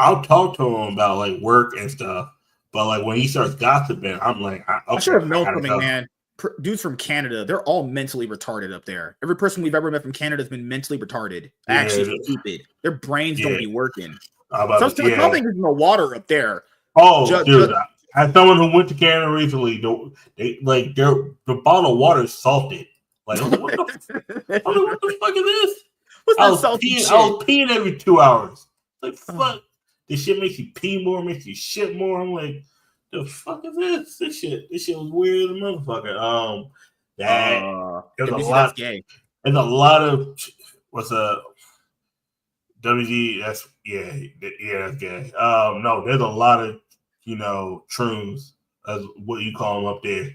I'll talk to him about like work and stuff, but like when he starts gossiping, I'm like, I should have known something, man. Dudes from Canada, they're all mentally retarded up there. Every person we've ever met from Canada has been mentally retarded. Actually, stupid. Their brains don't be working. Something is in the water up there. Oh, dude, as someone who went to Canada recently, the bottle of water is salted. Like, what the fuck is this? What's that salty shit? I was peeing every 2 hours. Like, fuck. This shit makes you pee more, makes you shit more. I'm like, the fuck is this? This shit was weird as a motherfucker. There's a lot. Gay. There's a lot of what's a WG. That's that's gay. No, there's a lot of shrooms, as what you call them up there.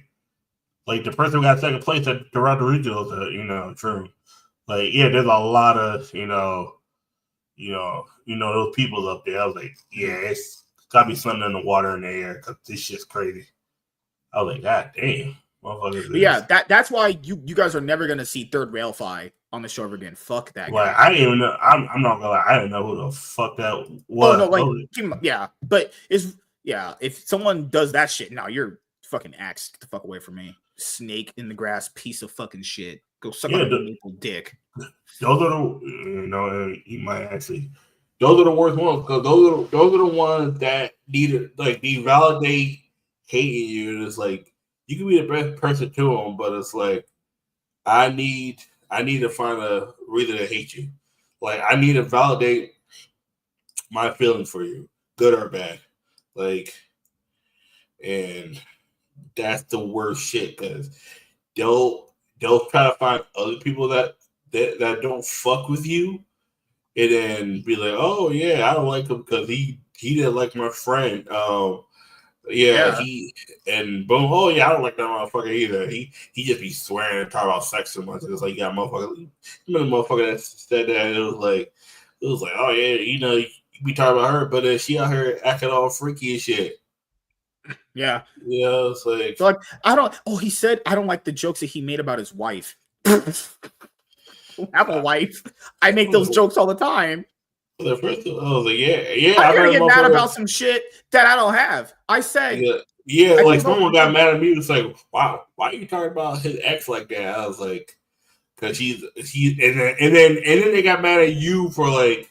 Like the person who got second place at Toronto Regional is a shroom. Like there's a lot of those people up there. I was like, it's gotta be something in the water in the air, because this shit's crazy. I was like, God damn, motherfuckers. Yeah, that's why you guys are never gonna see Third Rail Fi on the show ever again. Fuck that guy. Like, I didn't even know. I'm not gonna lie, I didn't know who the fuck that was. Oh no, but if someone does that shit, no, you're fucking axed. Get the fuck away from me. Snake in the grass, piece of fucking shit. Go suck on a maple dick. Those are the you might actually. Those are the worst ones, because those are the ones that need to validate hating you. And it's like, you can be the best person to them, but it's like, I need to find a reason to hate you. Like, I need to validate my feelings for you, good or bad. Like, and that's the worst shit, because they'll try to find other people that don't fuck with you, and then be like, oh yeah, I don't like him because he he didn't like my friend. Yeah, he and boom. Oh yeah, I don't like that motherfucker either. He just be swearing and talking about sex so much. It's like, yeah, motherfucker. You know the motherfucker that said that. It was like, oh yeah, you be talking about her, but she out here acting all freaky and shit. Yeah. Yeah, it's like, so I don't. Oh, he said I don't like the jokes that he made about his wife. I have a wife. I make those jokes all the time. The first, I was like, yeah. I'm gonna get mad about some shit that I don't have. I said, yeah. Like someone got mad at me. It's like, wow, why are you talking about his ex like that? I was like, because he's and then they got mad at you for like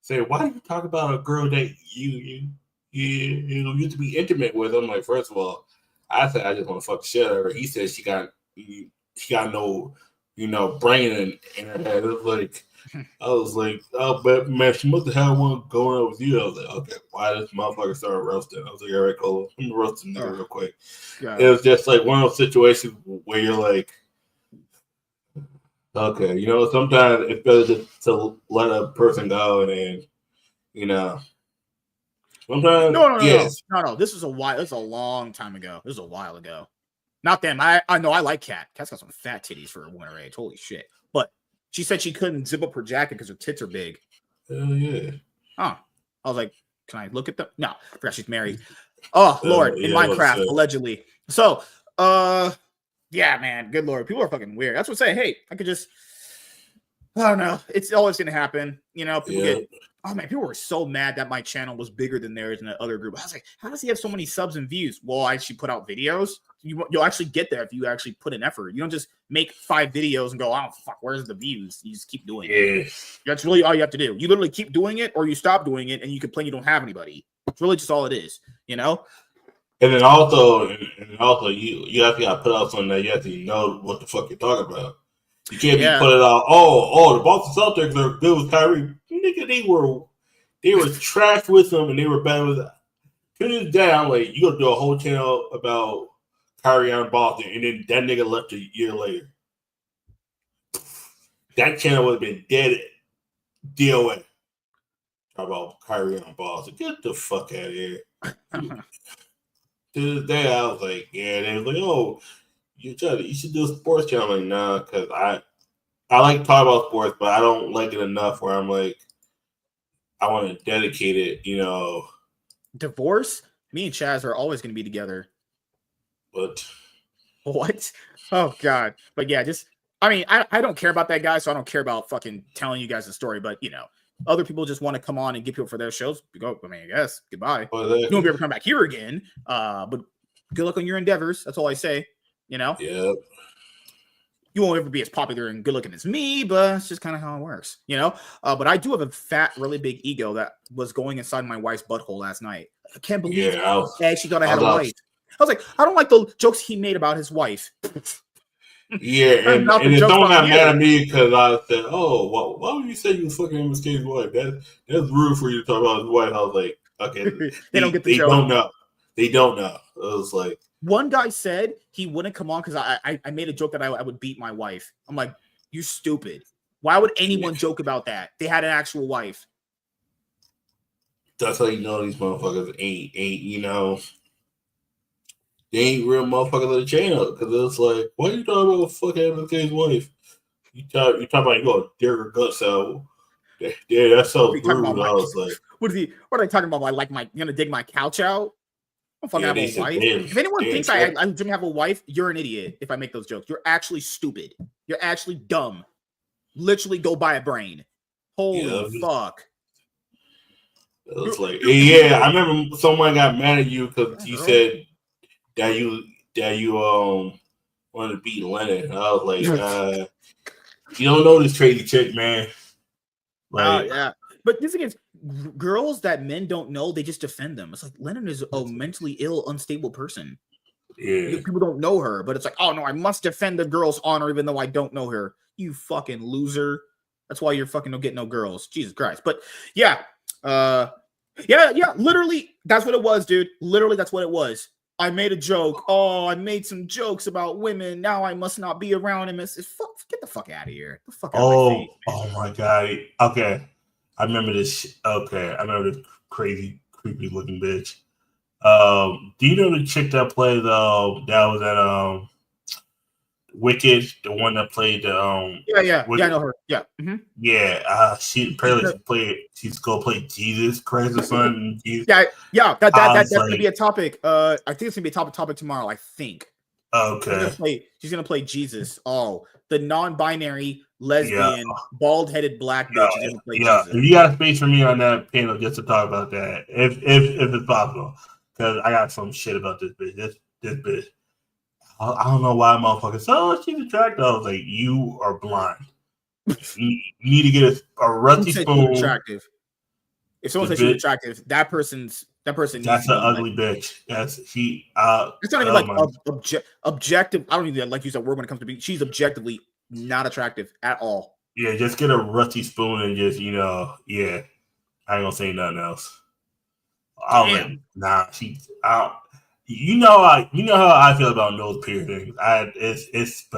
saying, why do you talk about a girl that you used to be intimate with? I'm like, first of all, I said I just want to fuck the shit out of her. He said she got no, brain in her head. It was like. I was like, oh, but man, she must have had one going on with you. I was like, okay, why this motherfucker started roasting? I was like, all right, cool. Let me roast the nigga real quick. Yeah. It was just like one of those situations where you're like, okay, sometimes it's better just to let a person go and then, sometimes. No. This was a while. This was a long time ago. This was a while ago. Not them. I know I like Kat. Kat's got some fat titties for a winter age. Holy shit. But she said she couldn't zip up her jacket because her tits are big. Hell yeah. Huh. I was like, can I look at them? No, I forgot she's married. Oh, Lord, in Minecraft, allegedly. So, yeah, man, good Lord. People are fucking weird. That's what I'm saying. Hey, I could just, I don't know. It's always going to happen. People get, oh, man, people were so mad that my channel was bigger than theirs in the other group. I was like, how does he have so many subs and views? Well, I actually put out videos. You'll actually get there if you actually put in effort. You don't just make 5 videos and go, oh, fuck, where's the views? You just keep doing it. That's really all you have to do. You literally keep doing it or you stop doing it and you complain you don't have anybody. It's really just all it is, And then also, you have to put out something that you have to know what the fuck you're talking about. You can't be putting out, the Boston Celtics are good with Kyrie. Nigga, they were trash with him and they were bad with that. To this day, I'm like, you gonna do a whole channel about Kyrie on Boston, and then that nigga left a year later. That channel would have been dead. DOA. Talk about Kyrie on Boston. Get the fuck out of here. To this day, I was like, yeah. They was like, oh, you should do a sports channel. I'm like, nah, because I like talking about sports, but I don't like it enough where I'm like, I want to dedicate it. Divorce? Me and Chaz are always going to be together. What? Oh, God. But yeah, I don't care about that guy, so I don't care about fucking telling you guys the story. But, other people just want to come on and get people for their shows. I guess. Goodbye. You won't be able to come back here again. But good luck on your endeavors. That's all I say. Yeah. You won't ever be as popular and good looking as me, but it's just kind of how it works, But I do have a fat, really big ego that was going inside my wife's butthole last night. I can't believe I actually thought I had a wife. I was like, I don't like the jokes he made about his wife. Yeah, and then someone got mad at me because I said, "Oh, why would you say you was fucking MSK's wife? That's rude for you to talk about his wife." I was like, "Okay, they don't get the joke. Don't know. They don't know." I was like, one guy said he wouldn't come on because I made a joke that I would beat my wife. I'm like, you stupid. Why would anyone joke about that? They had an actual wife. That's how you know these motherfuckers ain't they ain't real motherfuckers of the channel because it's like, why are you talking about fucking MSK's wife? You talk about you gonna dare her guts out. Yeah, that's so rude. I was like, what are they talking about? You gonna dig my couch out? I don't fucking have a wife. If anyone thinks I didn't have a wife, you're an idiot. If I make those jokes, you're actually stupid. You're actually dumb. Literally, go buy a brain. Holy fuck! It was like, I remember someone got mad at you because you said that you wanted to beat Leonard. I was like, you don't know this crazy chick, man. Yeah. But this against girls that men don't know, they just defend them. It's like Leonard is a mentally ill, unstable person. Yeah. People don't know her, but it's like, oh no, I must defend the girl's honor even though I don't know her. You fucking loser. That's why you're fucking don't get no girls. Jesus Christ. But yeah. Literally, that's what it was, dude. Literally, that's what it was. I made a joke. Oh, I made some jokes about women. Now I must not be around him. It's get the fuck out of here. The fuck out of my face, oh my God. Okay. I remember this. Okay. I remember this crazy creepy looking bitch. Do you know the chick that played that was at Wicked, the one that played the Yeah, Wicked? I know her. Yeah. Mm-hmm. Yeah, she apparently she's gonna play Jesus Christ or something. Yeah. That's gonna be like, a topic. I think it's gonna be a topic tomorrow. I think. okay, She's gonna play Jesus. Oh, the non-binary, yeah, lesbian, bald-headed black bitch is gonna play yeah. Jesus. If you got space for me on that panel just to talk about that, if it's possible, because I got some shit about this bitch. This bitch. I don't know why motherfuckers. Oh, she's attractive. I was like, you are blind. You need to get a Who rusty said she was spoon. attractive? If someone The says she was bitch, attractive, that person needs that's to an be ugly bitch. That's she. it's not even like objective. I don't even like use that word when it comes to be. She's objectively not attractive at all. Yeah, just get a rusty spoon and just yeah. I ain't gonna say nothing else. I was like, Damn. nah, she. You know how I feel about nose piercings. But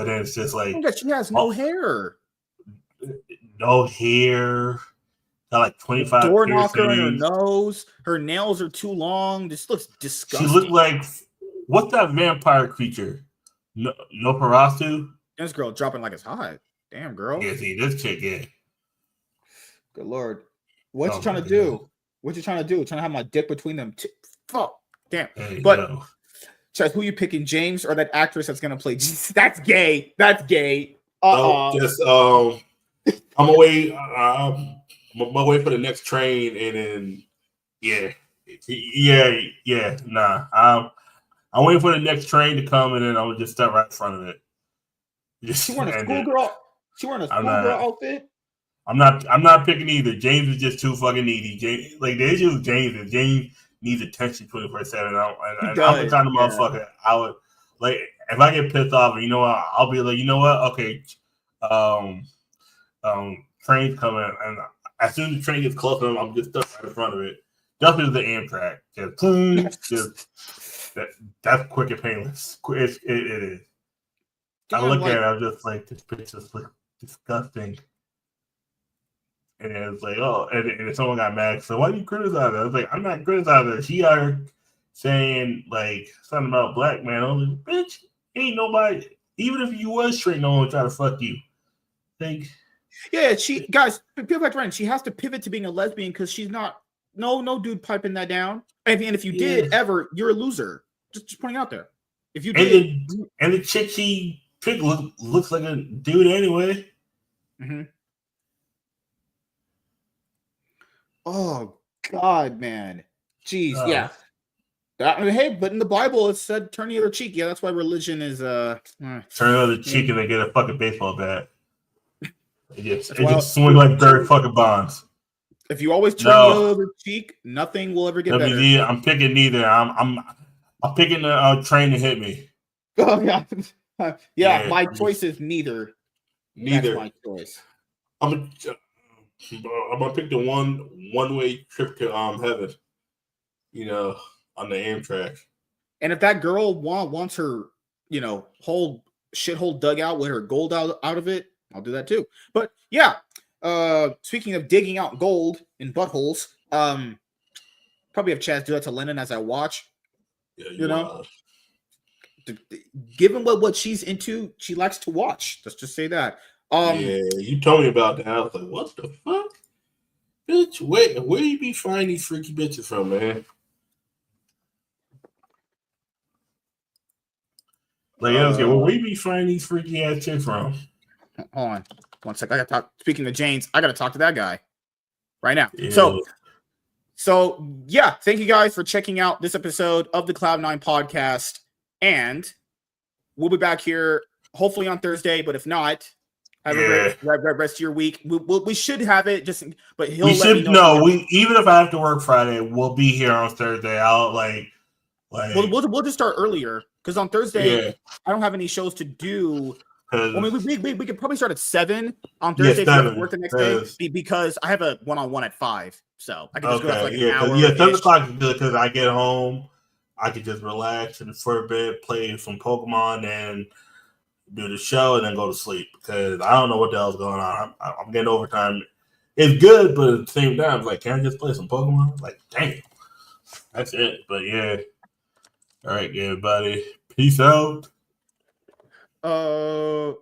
then it's just like, She has no hair. no hair. Got like 25 Door knocker in her piercings. nose. Her nails are too long. This looks disgusting. She looked like, what's that vampire creature? No Parastu? This girl dropping like it's hot. Damn, girl. Yeah, see, this chick, yeah. Good Lord. What you trying to God. do? What you trying to do? Trying to have my dick between them? Fuck. Damn. Hey, but, Chaz, who you picking, James or that actress that's going to play? That's gay. That's gay. I'm away. I'm wait for the next train, and then nah. I'm waiting for the next train to come, and then I'm gonna just step right in front of it. She wearing a schoolgirl. She wearing a schoolgirl outfit. I'm not picking either. James is just too fucking needy. James, like the issue with James is James needs attention 24/7. I'm the kind of motherfucker I would like if I get pissed off. You know what? I'll be like, you know what? Okay, train's coming, and as soon as the train gets close enough, I'm just stuck right in front of it. Just as the Amtrak, that's quick and painless. It is. I look at it, I'm just like, this bitch just looks disgusting. And it's like, oh, and someone got mad. So why do you criticize her? I was like, I'm not criticizing her. She are saying like something about black man. I was like, bitch, ain't nobody. Even if you was straight, no one would try to fuck you. Think. Yeah, people like Ryan. She has to pivot to being a lesbian because she's not. No dude piping that down. And if you did ever, you're a loser. Just pointing out there. If you did, and the chick she picked looks like a dude anyway. Mm-hmm. Oh God, man, jeez, yeah. Hey, but in the Bible it said turn the other cheek. Yeah, that's why religion is turn the other cheek and they get a fucking baseball bat. It just swing like Barry fucking Bonds. If you always turn the other cheek, nothing will ever get better. I'm picking neither. I'm picking the train to hit me. Oh yeah. My choice is neither. That's my choice. I'm gonna pick the one-way trip to heaven. On the Amtrak. And if that girl wants her, whole shithole dug out with her gold out of it, I'll do that too. But yeah. Speaking of digging out gold in buttholes, probably have Chaz do that to Lennon as I watch. Yeah, given what she's into, she likes to watch. Let's just say that. Yeah, you told me about that. I was like, what the fuck? Bitch, where you be finding these freaky bitches from, man? Like, where you be finding these freaky ass chicks from? Hold on. 1 sec. I gotta talk. Speaking of James, I gotta talk to that guy right now. Yeah. So yeah, thank you guys for checking out this episode of the Cloud9 podcast. And we'll be back here hopefully on Thursday, but if not, have a great rest of your week. We should have it but he'll let me know. Even if I have to work Friday, we'll be here on Thursday. I'll we'll just start earlier because on Thursday I don't have any shows to do. I mean, we could probably start at 7 on Thursday if you have to work the next day because I have a one-on-one at 5. So I can just go out for like an hour. Yeah, 7 o'clock is good because I get home, I can just relax and for a bit, play some Pokemon and do the show and then go to sleep because I don't know what the hell's going on. I'm getting overtime. It's good, but at the same time, like, can I just play some Pokemon? Like, damn. That's it. But yeah. All right, everybody. Peace out. Oh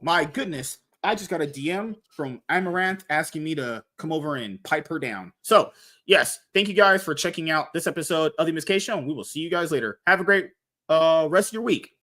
my goodness. I just got a DM from Amaranth asking me to come over and pipe her down. So, yes, thank you guys for checking out this episode of the MSK Show, and we will see you guys later. Have a great rest of your week.